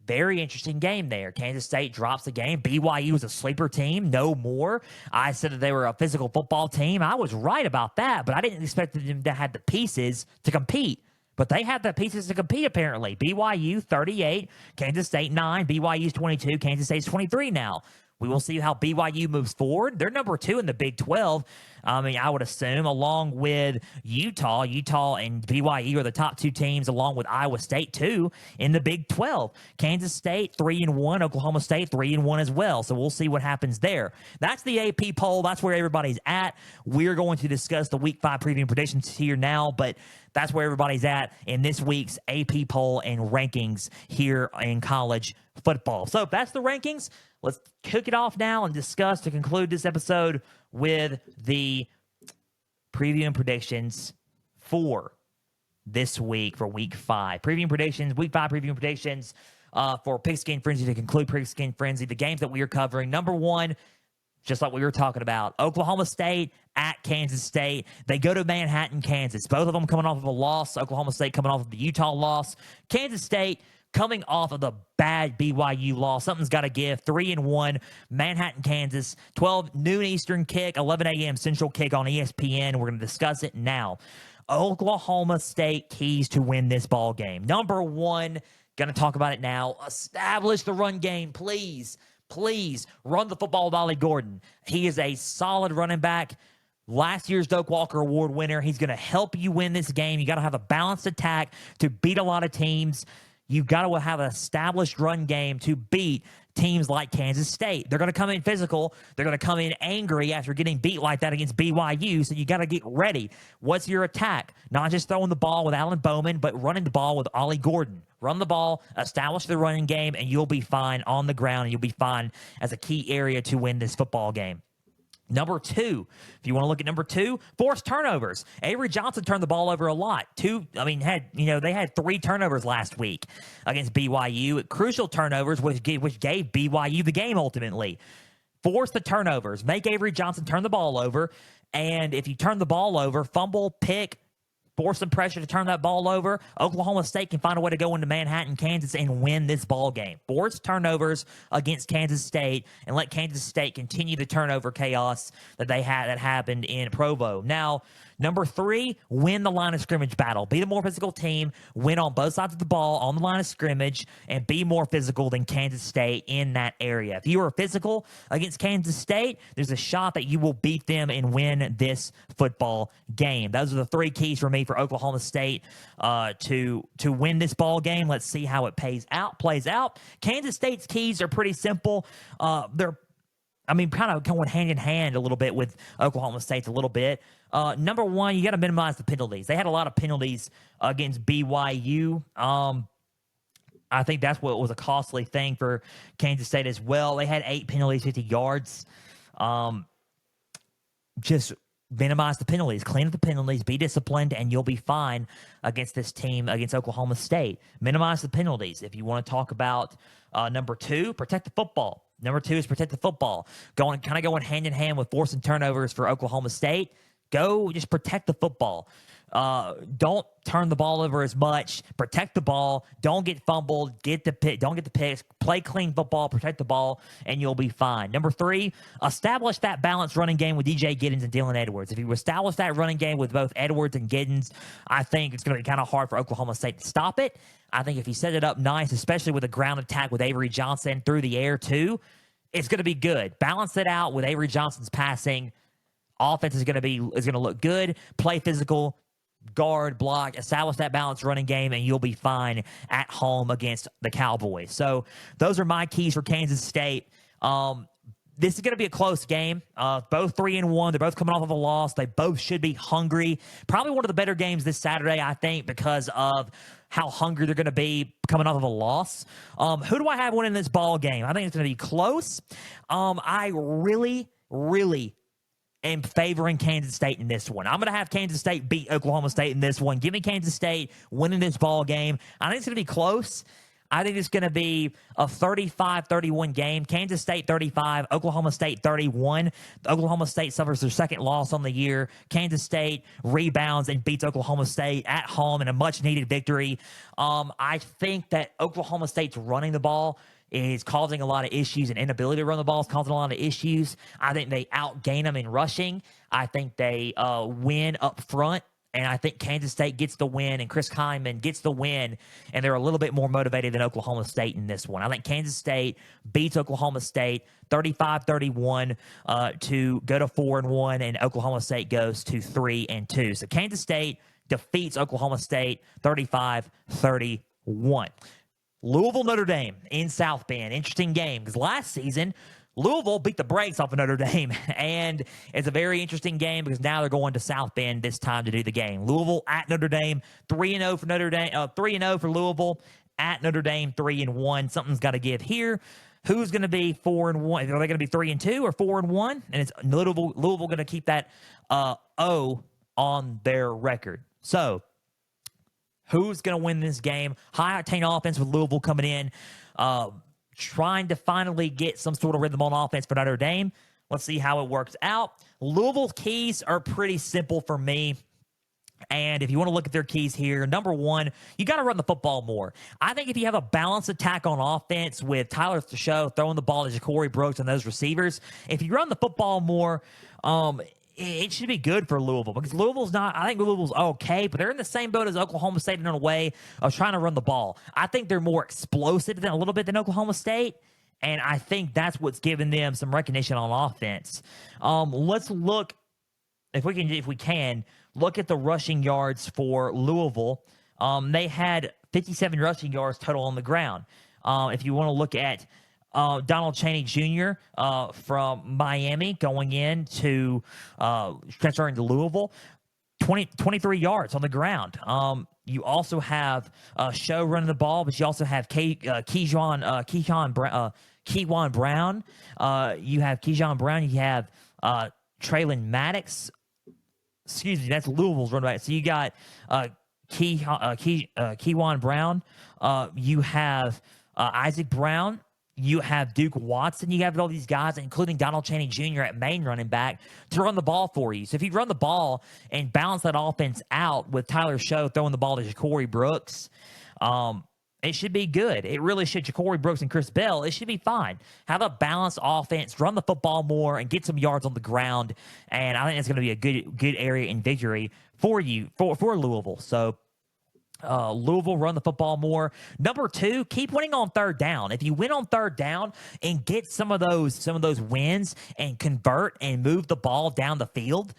Very interesting game there. Kansas State drops the game. BYU was a sleeper team, no more. I said that they were a physical football team. I was right about that, but I didn't expect them to have the pieces to compete. But they had the pieces to compete, apparently. BYU 38, Kansas State 9, BYU's 22, Kansas State's 23 now. We will see how BYU moves forward. They're number 2 in the Big 12. I would assume, along with Utah. Utah and BYU are the top 2 teams, along with Iowa State, too, in the Big 12. Kansas State, 3-1. Oklahoma State, 3-1 as well. So we'll see what happens there. That's the AP poll. That's where everybody's at. We're going to discuss the Week 5 preview predictions here now, but that's where everybody's at in this week's AP poll and rankings here in college football. So if that's the rankings, let's kick it off now and discuss to conclude this episode with the preview and predictions for this week for Week 5. Preview and predictions, Week 5 preview and predictions for Pigskin Frenzy to conclude Pigskin Frenzy. The games that we are covering, number 1, just like we were talking about, Oklahoma State at Kansas State. They go to Manhattan, Kansas. Both of them coming off of a loss. Oklahoma State coming off of the Utah loss. Kansas State coming off of the bad BYU loss. Something's got to give. 3-1, Manhattan, Kansas. 12 noon Eastern kick, 11 a.m. Central kick on ESPN. We're going to discuss it now. Oklahoma State keys to win this ball game. Number 1, going to talk about it now. Establish the run game, please. Please run the football with Ollie Gordon. He is a solid running back. Last year's Doak Walker Award winner. He's going to help you win this game. You got to have a balanced attack to beat a lot of teams. You got to have an established run game to beat teams like Kansas State. They're going to come in physical. They're going to come in angry after getting beat like that against BYU, so you got to get ready. What's your attack? Not just throwing the ball with Alan Bowman, but running the ball with Ollie Gordon. Run the ball, establish the running game, and you'll be fine on the ground, and you'll be fine as a key area to win this football game. Number 2, if you want to look at number 2, forced turnovers. Avery Johnson turned the ball over a lot. They had 3 turnovers last week against BYU. Crucial turnovers, which gave BYU the game ultimately. Force the turnovers. Make Avery Johnson turn the ball over. And if you turn the ball over, fumble, pick, force some pressure to turn that ball over, Oklahoma State can find a way to go into Manhattan, Kansas, and win this ball game. Force turnovers against Kansas State and let Kansas State continue the turnover chaos that happened in Provo. Now, number 3, win the line of scrimmage battle. Be the more physical team, win on both sides of the ball on the line of scrimmage, and be more physical than Kansas State in that area. If you are physical against Kansas State, there's a shot that you will beat them and win this football game. Those are the 3 keys for me for Oklahoma State to win this ball game. Let's see how it plays out. Kansas State's keys are pretty simple. They're kind of going hand in hand a little bit with Oklahoma State's a little bit. Number 1, you got to minimize the penalties. They had a lot of penalties against BYU. I think that's what was a costly thing for Kansas State as well. They had 8 penalties, 50 yards. Just minimize the penalties, clean up the penalties, be disciplined, and you'll be fine against this team, against Oklahoma State. Minimize the penalties. If you want to talk about number 2, protect the football. Number 2 is protect the football. Going hand in hand with forcing turnovers for Oklahoma State. Just protect the football. Don't turn the ball over as much. Protect the ball. Don't get fumbled. Don't get the picks. Play clean football. Protect the ball, and you'll be fine. Number 3, establish that balanced running game with DJ Giddens and Dylan Edwards. If you establish that running game with both Edwards and Giddens, I think it's going to be kind of hard for Oklahoma State to stop it. I think if you set it up nice, especially with a ground attack with Avery Johnson through the air too, it's going to be good. Balance it out with Avery Johnson's passing. Offense is going to look good. Play physical, guard, block, establish that balanced running game, and you'll be fine at home against the Cowboys. So those are my keys for Kansas State. This is going to be a close game. Both 3-1. They're both coming off of a loss. They both should be hungry. Probably one of the better games this Saturday, I think, because of how hungry they're going to be coming off of a loss. Who do I have winning this ball game? I think it's going to be close. I really, really am favoring Kansas State in this one. I'm going to have Kansas State beat Oklahoma State in this one. Give me Kansas State winning this ball game. I think it's going to be close. I think it's going to be a 35-31 game. Kansas State 35, Oklahoma State 31. Oklahoma State suffers their second loss on the year. Kansas State rebounds and beats Oklahoma State at home in a much-needed victory. I think that Oklahoma State's running the ball is causing a lot of issues, and inability to run the ball is causing a lot of issues. I think they outgain them in rushing. I think they win up front. And I think Kansas State gets the win, and Chris Kyman gets the win, and they're a little bit more motivated than Oklahoma State in this one. I think Kansas State beats Oklahoma State 35-31 to go to 4-1, and Oklahoma State goes to 3-2. So Kansas State defeats Oklahoma State 35-31. Louisville, Notre Dame in South Bend. Interesting game because last season, Louisville beat the brakes off of Notre Dame, and it's a very interesting game because now they're going to South Bend this time to do the game. Louisville at Notre Dame, 3-0 for Notre Dame, 3-0 for Louisville. At Notre Dame, 3-1. Something's got to give here. Who's going to be 4-1? Are they going to be 3-2 or 4-1? And it's Louisville going to keep that O on their record. So, who's going to win this game? High octane offense with Louisville coming in. Trying to finally get some sort of rhythm on offense for Notre Dame. Let's see how it works out. Louisville's keys are pretty simple for me. And if you want to look at their keys here, number one, you got to run the football more. I think if you have a balanced attack on offense with Tyler Show throwing the ball to Ja'Cory Brooks and those receivers, if you run the football more, it should be good for Louisville because Louisville's not, I think Louisville's okay, but they're in the same boat as Oklahoma State in a way of trying to run the ball. I think they're more explosive than a little bit than Oklahoma State, and I think that's what's giving them some recognition on offense. Let's look, if we can, look at the rushing yards for Louisville. They had 57 rushing yards total on the ground. If you want to look at Donald Chaney Jr. From Miami going in to transferring to Louisville, 23 yards on the ground. You also have Show running the ball, but you also have Kejuan Brown. You have Kejuan Brown. You have Traylon Maddox. Excuse me, that's Louisville's running back. So you got Kejuan Brown. You have Isaac Brown. You have Duke Watson. You have all these guys, including Donald Chaney Jr. at main running back, to run the ball for you. So if you run the ball and balance that offense out with Tyler Show throwing the ball to Ja'Cory Brooks, it should be good. It really should. Ja'Cory Brooks and Chris Bell, it should be fine. Have a balanced offense, run the football more, and get some yards on the ground. And I think that's going to be a good area in victory for you, for Louisville. So Louisville run the football more. Number two, keep winning on third down. If you win on third down and get some of those wins and convert and move the ball down the field,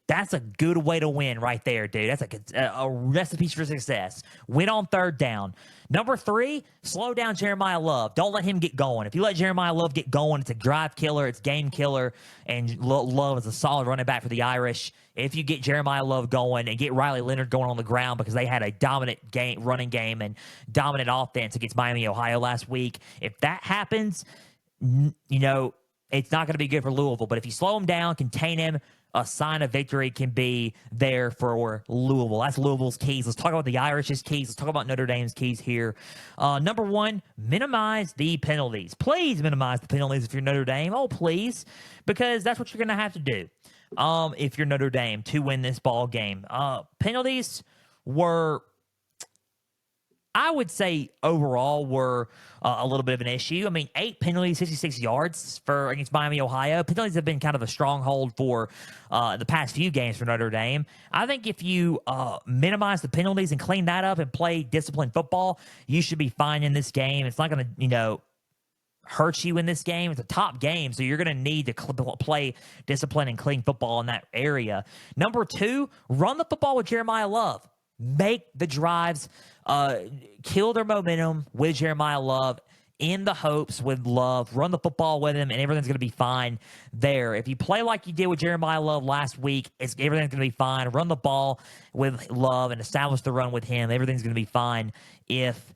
that's a good way to win right there, dude. That's a recipe for success. Win on third down. Number three, slow down Jeremiah Love. Don't let him get going. If you let Jeremiah Love get going, it's a drive killer, it's game killer, and Love is a solid running back for the Irish. If you get Jeremiah Love going and get Riley Leonard going on the ground because they had a dominant running game and dominant offense against Miami, Ohio last week, if that happens, it's not going to be good for Louisville. But if you slow him down, contain him, a sign of victory can be there for Louisville. That's Louisville's keys. Let's talk about the Irish's keys. Let's talk about Notre Dame's keys here. Number one, minimize the penalties. Please minimize the penalties if you're Notre Dame. Oh, please, because that's what you're going to have to do if you're Notre Dame to win this ball game. Penalties were, I would say, overall were a little bit of an issue. I mean, 8 penalties, 66 yards against Miami, Ohio. Penalties have been kind of a stronghold for the past few games for Notre Dame. I think if you minimize the penalties and clean that up and play disciplined football, you should be fine in this game. It's not going to, hurt you in this game. It's a top game, so you're going to need to play discipline and clean football in that area. Number two, run the football with Jeremiah Love. Make the drives, kill their momentum with Jeremiah Love in the hopes with Love. Run the football with him, and everything's going to be fine there. If you play like you did with Jeremiah Love last week, everything's going to be fine. Run the ball with Love and establish the run with him. Everything's going to be fine if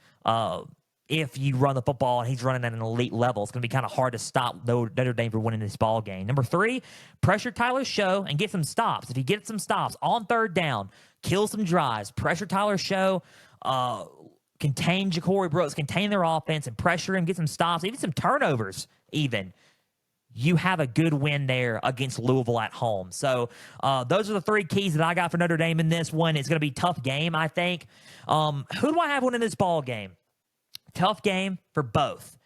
you run the football and he's running at an elite level. It's going to be kind of hard to stop Notre Dame from winning this ball game. Number three, pressure Tyler Show and get some stops. If you get some stops on third down, kill some drives, pressure Tyler Show, contain Ja'Cory Brooks, contain their offense, and pressure him, get some stops, even some turnovers even, you have a good win there against Louisville at home. So those are the three keys that I got for Notre Dame in this one. It's going to be a tough game, I think. Who do I have winning this ball game? Tough game for both.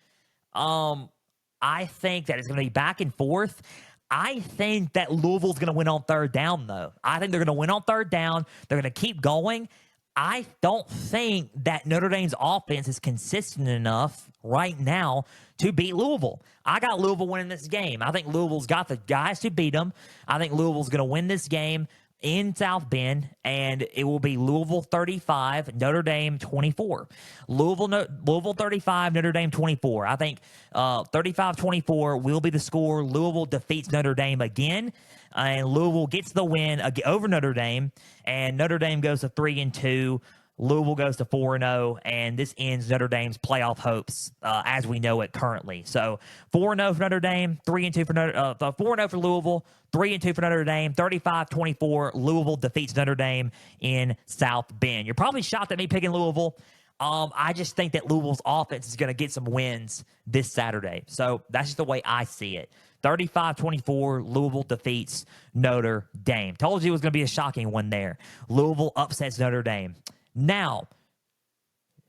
I think that it's going to be back and forth. I think that Louisville's going to win on third down, though. I think they're going to win on third down. They're going to keep going. I don't think that Notre Dame's offense is consistent enough right now to beat Louisville. I got Louisville winning this game. I think Louisville's got the guys to beat them. I think Louisville's going to win this game in South Bend, and it will be Louisville 35, Notre Dame 24. Louisville 35, Notre Dame 24. I think 35-24 will be the score. Louisville defeats Notre Dame again, and Louisville gets the win over Notre Dame, and Notre Dame goes to 3-2. Louisville goes to 4-0, and this ends Notre Dame's playoff hopes as we know it currently. So 4-0 for Notre Dame, 3-2 for 4-0 for Louisville, 3-2 for Notre Dame, 35-24. Louisville defeats Notre Dame in South Bend. You're probably shocked at me picking Louisville. I just think that Louisville's offense is going to get some wins this Saturday. So that's just the way I see it. 35-24, Louisville defeats Notre Dame. Told you it was going to be a shocking one there. Louisville upsets Notre Dame. Now,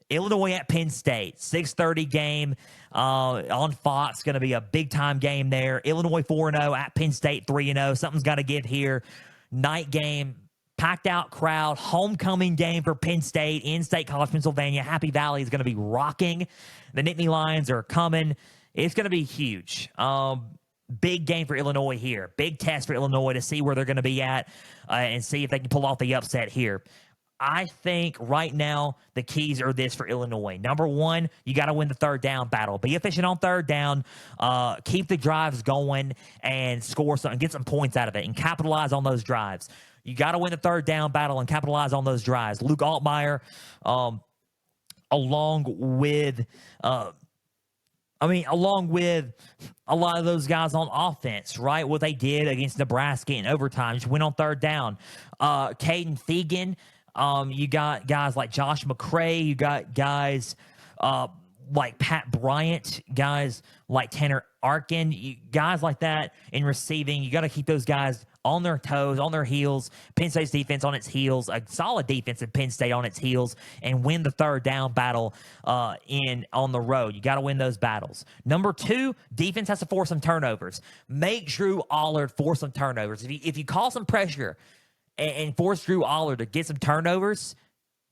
Illinois at Penn State, 6:30 game on Fox. Going to be a big-time game there. Illinois 4-0 at Penn State 3-0. Something's got to give here. Night game, packed-out crowd, homecoming game for Penn State, in-state college, Pennsylvania. Happy Valley is going to be rocking. The Nittany Lions are coming. It's going to be huge. Big game for Illinois here. Big test for Illinois to see where they're going to be at and see if they can pull off the upset here. I think right now the keys are this for Illinois. Number one, you got to win the third down battle. Be efficient on third down. Keep the drives going and score something. Get some points out of it and capitalize on those drives. You got to win the third down battle and capitalize on those drives. Luke Altmaier, along with a lot of those guys on offense, right? What they did against Nebraska in overtime, just win on third down. Caden Fegan. You got guys like Josh McCray. You got guys like Pat Bryant, guys like Tanner Arkin, guys like that in receiving. You got to keep those guys on their toes, on their heels. Penn State's defense on its heels, a solid defense in Penn State on its heels, and win the third down battle on the road. You got to win those battles. Number two, defense has to force some turnovers. Make Drew Allard force some turnovers. If you call some pressure and force Drew Allard to get some turnovers,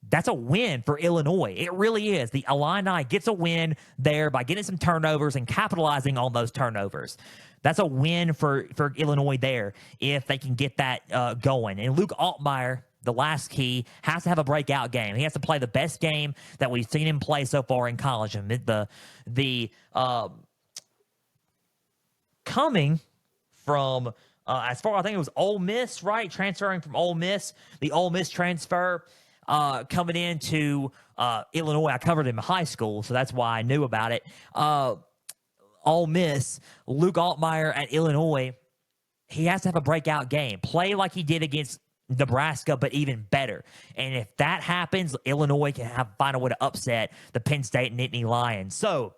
that's a win for Illinois. It really is. The Illini gets a win there by getting some turnovers and capitalizing on those turnovers. That's a win for Illinois there if they can get that going. And Luke Altmaier, the last key, has to have a breakout game. He has to play the best game that we've seen him play so far in college. And coming from as far, I think it was Ole Miss, right? Transferring from Ole Miss, the Ole Miss transfer coming into Illinois. I covered him in high school, so that's why I knew about it. Ole Miss, Luke Altmaier at Illinois, he has to have a breakout game. Play like he did against Nebraska, but even better. And if that happens, Illinois can find a way to upset the Penn State Nittany Lions. So,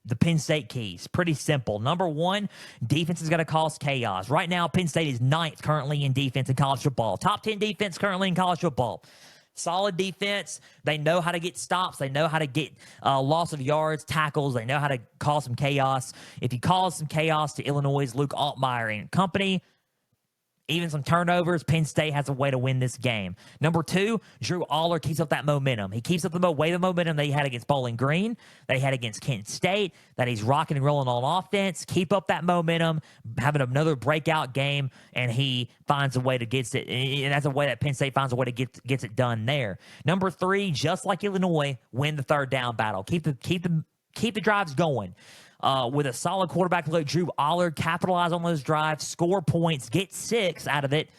the Penn State keys, pretty simple. Number one, defense is going to cause chaos. Right now, Penn State is 9th currently in defense in college football. Top 10 defense currently in college football. Solid defense. They know how to get stops. They know how to get loss of yards, tackles. They know how to cause some chaos. If you cause some chaos to Illinois' Luke Altmaier and company, even some turnovers, Penn State has a way to win this game. Number two, Drew Allard keeps up that momentum. He keeps up the momentum that he had against Bowling Green, that he had against Kent State, that he's rocking and rolling on offense. Keep up that momentum, having another breakout game, and he finds a way to get it. And that's a way that Penn State finds a way to gets it done there. Number three, just like Illinois, win the third down battle. Keep the drives going. With a solid quarterback like Drew Allard, capitalize on those drives, score points, get 6 out of it,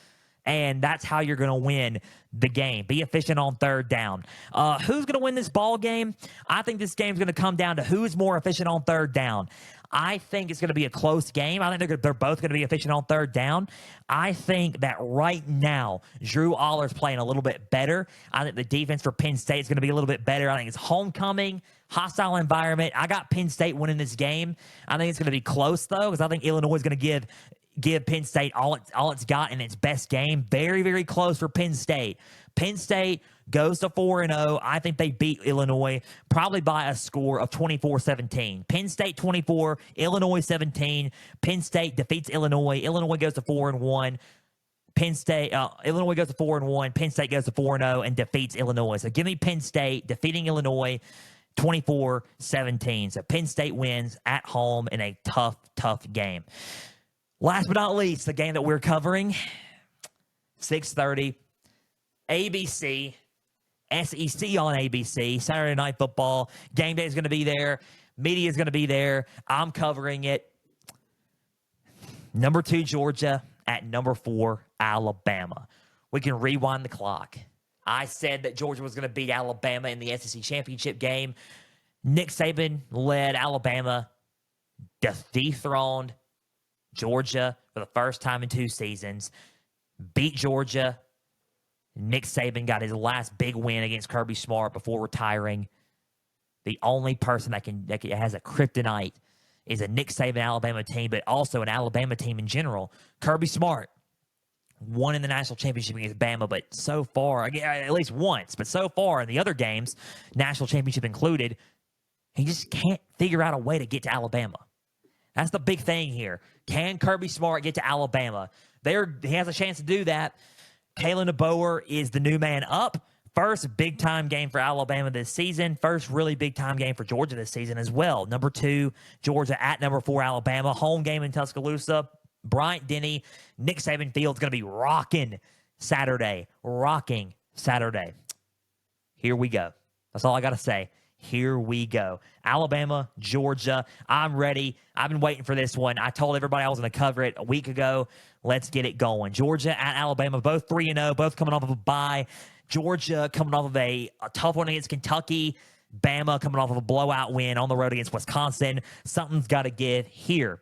and that's how you're going to win the game. Be efficient on third down. Who's going to win this ball game? I think this game's going to come down to who's more efficient on third down. I think it's going to be a close game. I think they're both going to be efficient on third down. I think that right now, Drew Aller's playing a little bit better. I think the defense for Penn State is going to be a little bit better. I think it's homecoming, hostile environment. I got Penn State winning this game. I think it's going to be close, though, because I think Illinois is going to give Penn State all it's got in its best game. Very, very close for Penn State. Penn State goes to 4-0. I think they beat Illinois probably by a score of 24-17. Penn State 24, Illinois 17. Penn State defeats Illinois. Illinois goes to 4-1. Illinois goes to 4-1. Penn State goes to 4-0 and defeats Illinois. So give me Penn State defeating Illinois 24-17. So Penn State wins at home in a tough, tough game. Last but not least, the game that we're covering, 6:30, ABC, SEC on ABC, Saturday Night Football. Game day is going to be there. Media is going to be there. I'm covering it. Number 2, Georgia at number 4, Alabama. We can rewind the clock. I said that Georgia was going to beat Alabama in the SEC championship game. Nick Saban led Alabama, dethroned Georgia for the first time in 2 seasons, beat Georgia. Nick Saban got his last big win against Kirby Smart before retiring. The only person that has a kryptonite is a Nick Saban Alabama team, but also an Alabama team in general. Kirby Smart won in the national championship against Bama, but so far, at least once, but so far in the other games, national championship included, he just can't figure out a way to get to Alabama. That's the big thing here. Can Kirby Smart get to Alabama? He has a chance to do that. Kalen DeBoer is the new man up. First big-time game for Alabama this season. First really big-time game for Georgia this season as well. Number 2, Georgia at number 4, Alabama. Home game in Tuscaloosa. Bryant-Denny, Nick Saban Field's going to be rocking Saturday. Here we go. That's all I got to say. Here we go. Alabama, Georgia. I'm ready. I've been waiting for this one. I told everybody I was going to cover it a week ago. Let's get it going. Georgia at Alabama, both 3-0, both coming off of a bye. Georgia coming off of a tough one against Kentucky. Bama coming off of a blowout win on the road against Wisconsin. Something's got to give here.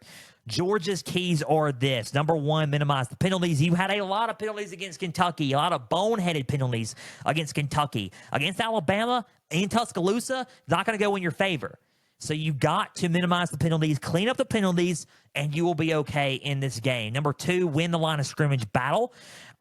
Georgia's keys are this. Number 1, minimize the penalties. You had a lot of penalties against Kentucky, a lot of boneheaded penalties against Kentucky. Against Alabama in Tuscaloosa, not going to go in your favor. So you got to minimize the penalties, clean up the penalties, and you will be okay in this game. Number 2, win the line of scrimmage battle.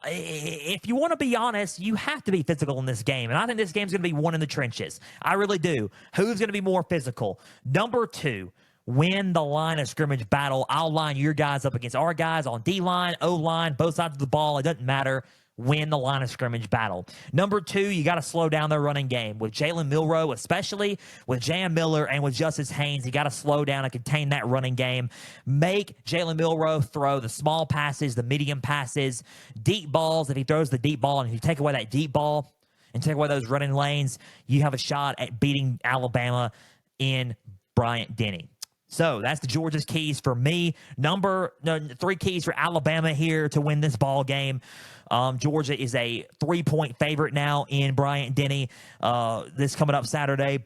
If you want to be honest, you have to be physical in this game. And I think this game's going to be won in the trenches. I really do. Who's going to be more physical? Number 2, win the line of scrimmage battle. I'll line your guys up against our guys on D-line, O-line, both sides of the ball. It doesn't matter. Win the line of scrimmage battle. Number 2, you got to slow down their running game. With Jalen Milroe, especially with Jam Miller and with Justice Haynes, you got to slow down and contain that running game. Make Jalen Milroe throw the small passes, the medium passes, deep balls. If he throws the deep ball and if you take away that deep ball and take away those running lanes, you have a shot at beating Alabama in Bryant-Denny. So that's the Georgia's keys for me. 3 keys for Alabama here to win this ball game. Georgia is a 3-point favorite now in Bryant-Denny. This coming up Saturday.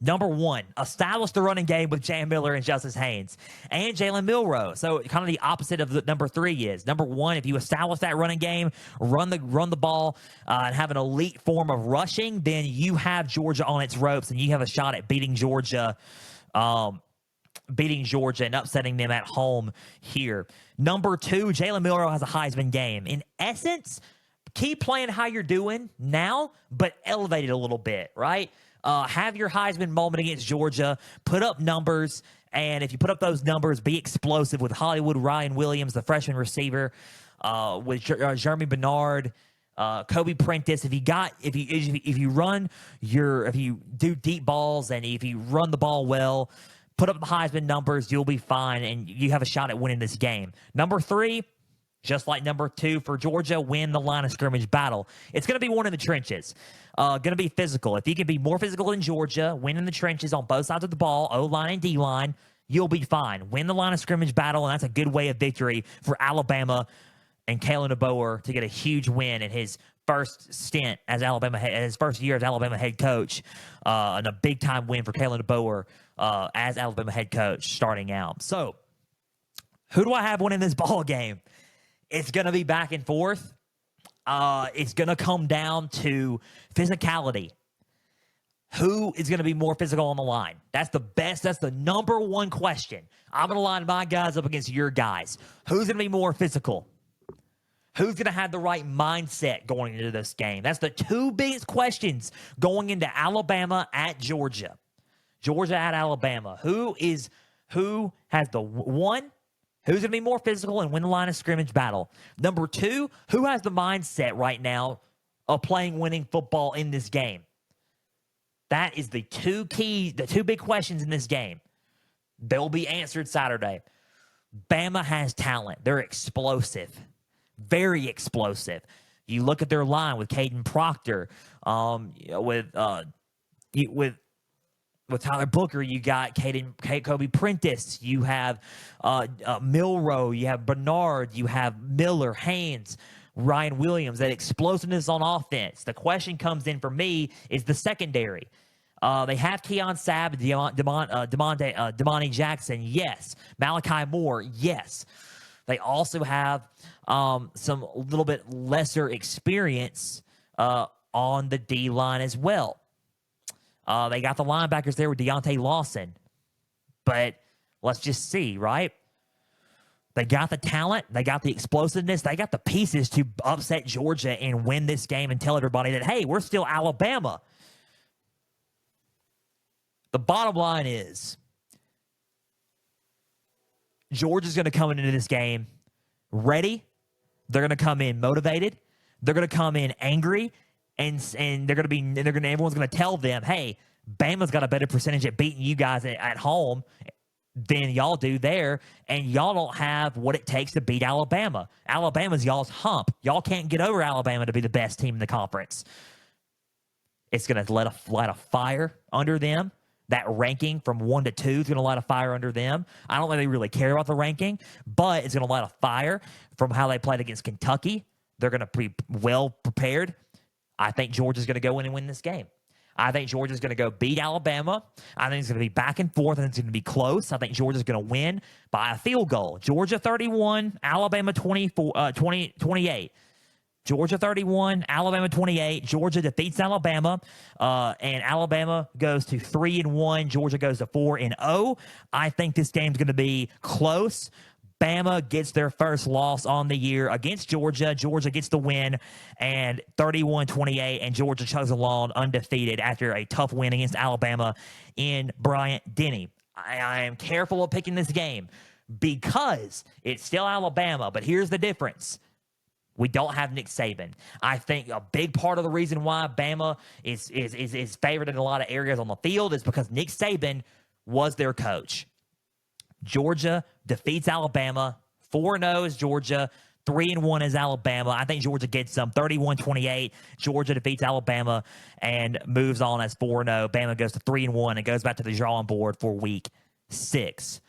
Number 1, establish the running game with Jam Miller and Justice Haynes and Jalen Milroe. So kind of the opposite of the number 3 is. Number 1, if you establish that running game, run the ball, and have an elite form of rushing, then you have Georgia on its ropes and you have a shot at beating Georgia and upsetting them at home here. Number 2, Jalen Milroe has a Heisman game. In essence, keep playing how you're doing now, but elevate it a little bit, right? Have your Heisman moment against Georgia, put up numbers, and if you put up those numbers, be explosive with Hollywood Ryan Williams, the freshman receiver, with Jeremy Bernard, Kobe Prentice. If you do deep balls and if you run the ball well, put up the Heisman numbers, you'll be fine, and you have a shot at winning this game. Number 3, just like number 2 for Georgia, win the line of scrimmage battle. It's going to be one in the trenches. Going to be physical. If you can be more physical than Georgia, win in the trenches on both sides of the ball, O-line and D-line, you'll be fine. Win the line of scrimmage battle, and that's a good way of victory for Alabama and Kalen DeBoer to get a huge win in his first stint as his first year as Alabama head coach, and a big time win for Kalen DeBoer as Alabama head coach starting out. So, who do I have winning this ball game? It's going to be back and forth. It's going to come down to physicality. Who is going to be more physical on the line? That's the number one question. I'm going to line my guys up against your guys. Who's going to be more physical? Who's going to have the right mindset going into this game? That's the two biggest questions going into Alabama at Georgia. Georgia at Alabama. Who has the one? Who's going to be more physical and win the line of scrimmage battle? Number two, who has the mindset right now of playing winning football in this game? That is the two big questions in this game. They'll be answered Saturday. Bama has talent. They're explosive. Very explosive. You look at their line with Caden Proctor, with Tyler Booker, you got Kobe Prentice, you have Milroe, you have Bernard, you have Miller, Haynes, Ryan Williams. That explosiveness on offense. The question comes in for me is the secondary. They have Keon Sabb, Damani Jackson, yes. Malachi Moore, yes. They also have some little bit lesser experience on the D line as well. They got the linebackers there with Deontay Lawson. But let's just see, right? They got the talent. They got the explosiveness. They got the pieces to upset Georgia and win this game and tell everybody that, hey, we're still Alabama. The bottom line is Georgia's going to come into this game ready. They're going to come in motivated. They're going to come in angry. And everyone's going to tell them, hey, Bama's got a better percentage at beating you guys at home than y'all do there, and y'all don't have what it takes to beat Alabama. Alabama's y'all's hump. Y'all can't get over Alabama to be the best team in the conference. It's going to light a fire under them. That ranking from 1 to 2 is going to light a fire under them. I don't think they really care about the ranking, but it's going to light a fire from how they played against Kentucky. They're going to be well prepared. I think Georgia's going to go in and win this game. I think Georgia's going to go beat Alabama. I think it's going to be back and forth, and it's going to be close. I think Georgia's going to win by a field goal. Georgia 31, Alabama 28. Georgia 31, Alabama 28. Georgia defeats Alabama, and Alabama goes to 3-1. Georgia goes to 4-0. I think this game's going to be close. Bama gets their first loss on the year against Georgia. Georgia gets the win, and 31-28, and Georgia chugs along undefeated after a tough win against Alabama in Bryant-Denny. I am careful of picking this game because it's still Alabama, but here's the difference. We don't have Nick Saban. I think a big part of the reason why Bama is favored in a lot of areas on the field is because Nick Saban was their coach. Georgia defeats Alabama. 4-0 is Georgia. 3-1 is Alabama. I think Georgia gets them 31-28. Georgia defeats Alabama and moves on as 4-0. Bama goes to 3-1 and goes back to the drawing board for week 6.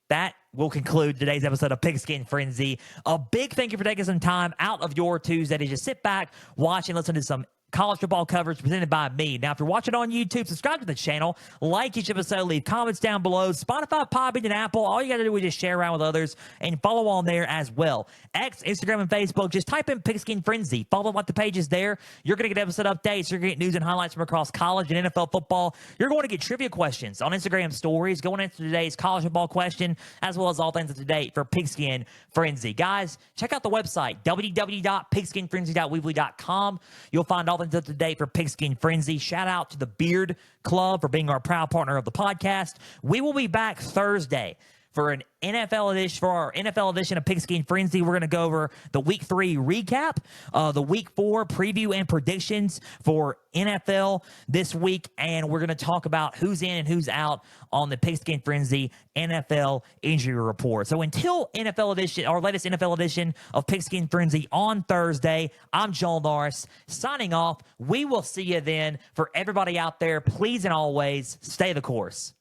That will conclude today's episode of Pigskin Frenzy. A big thank you for taking some time out of your Tuesday to just sit back, watch, and listen to some college football coverage presented by me. Now, if you're watching on YouTube, subscribe to the channel, like each episode, leave comments down below. Spotify, Podbean, and Apple, all you got to do is just share around with others and follow on there as well. X, Instagram, and Facebook, just type in Pigskin Frenzy. Follow like the pages there. You're going to get episode updates. You're going to get news and highlights from across college and NFL football. You're going to get trivia questions on Instagram stories, going into today's college football question, as well as all things up to date for Pigskin Frenzy. Guys, check out the website, www.pigskinfrenzy.weebly.com. You'll find all up to date for Pigskin Frenzy. Shout out to the Beard Club for being our proud partner of the podcast. We will be back Thursday for our NFL edition of Pigskin Frenzy. We're going to go over the Week 3 recap, the Week 4 preview and predictions for NFL this week, and we're going to talk about who's in and who's out on the Pigskin Frenzy NFL injury report. So until NFL edition, our latest NFL edition of Pigskin Frenzy on Thursday, I'm Joel Norris signing off. We will see you then. For everybody out there, please and always stay the course.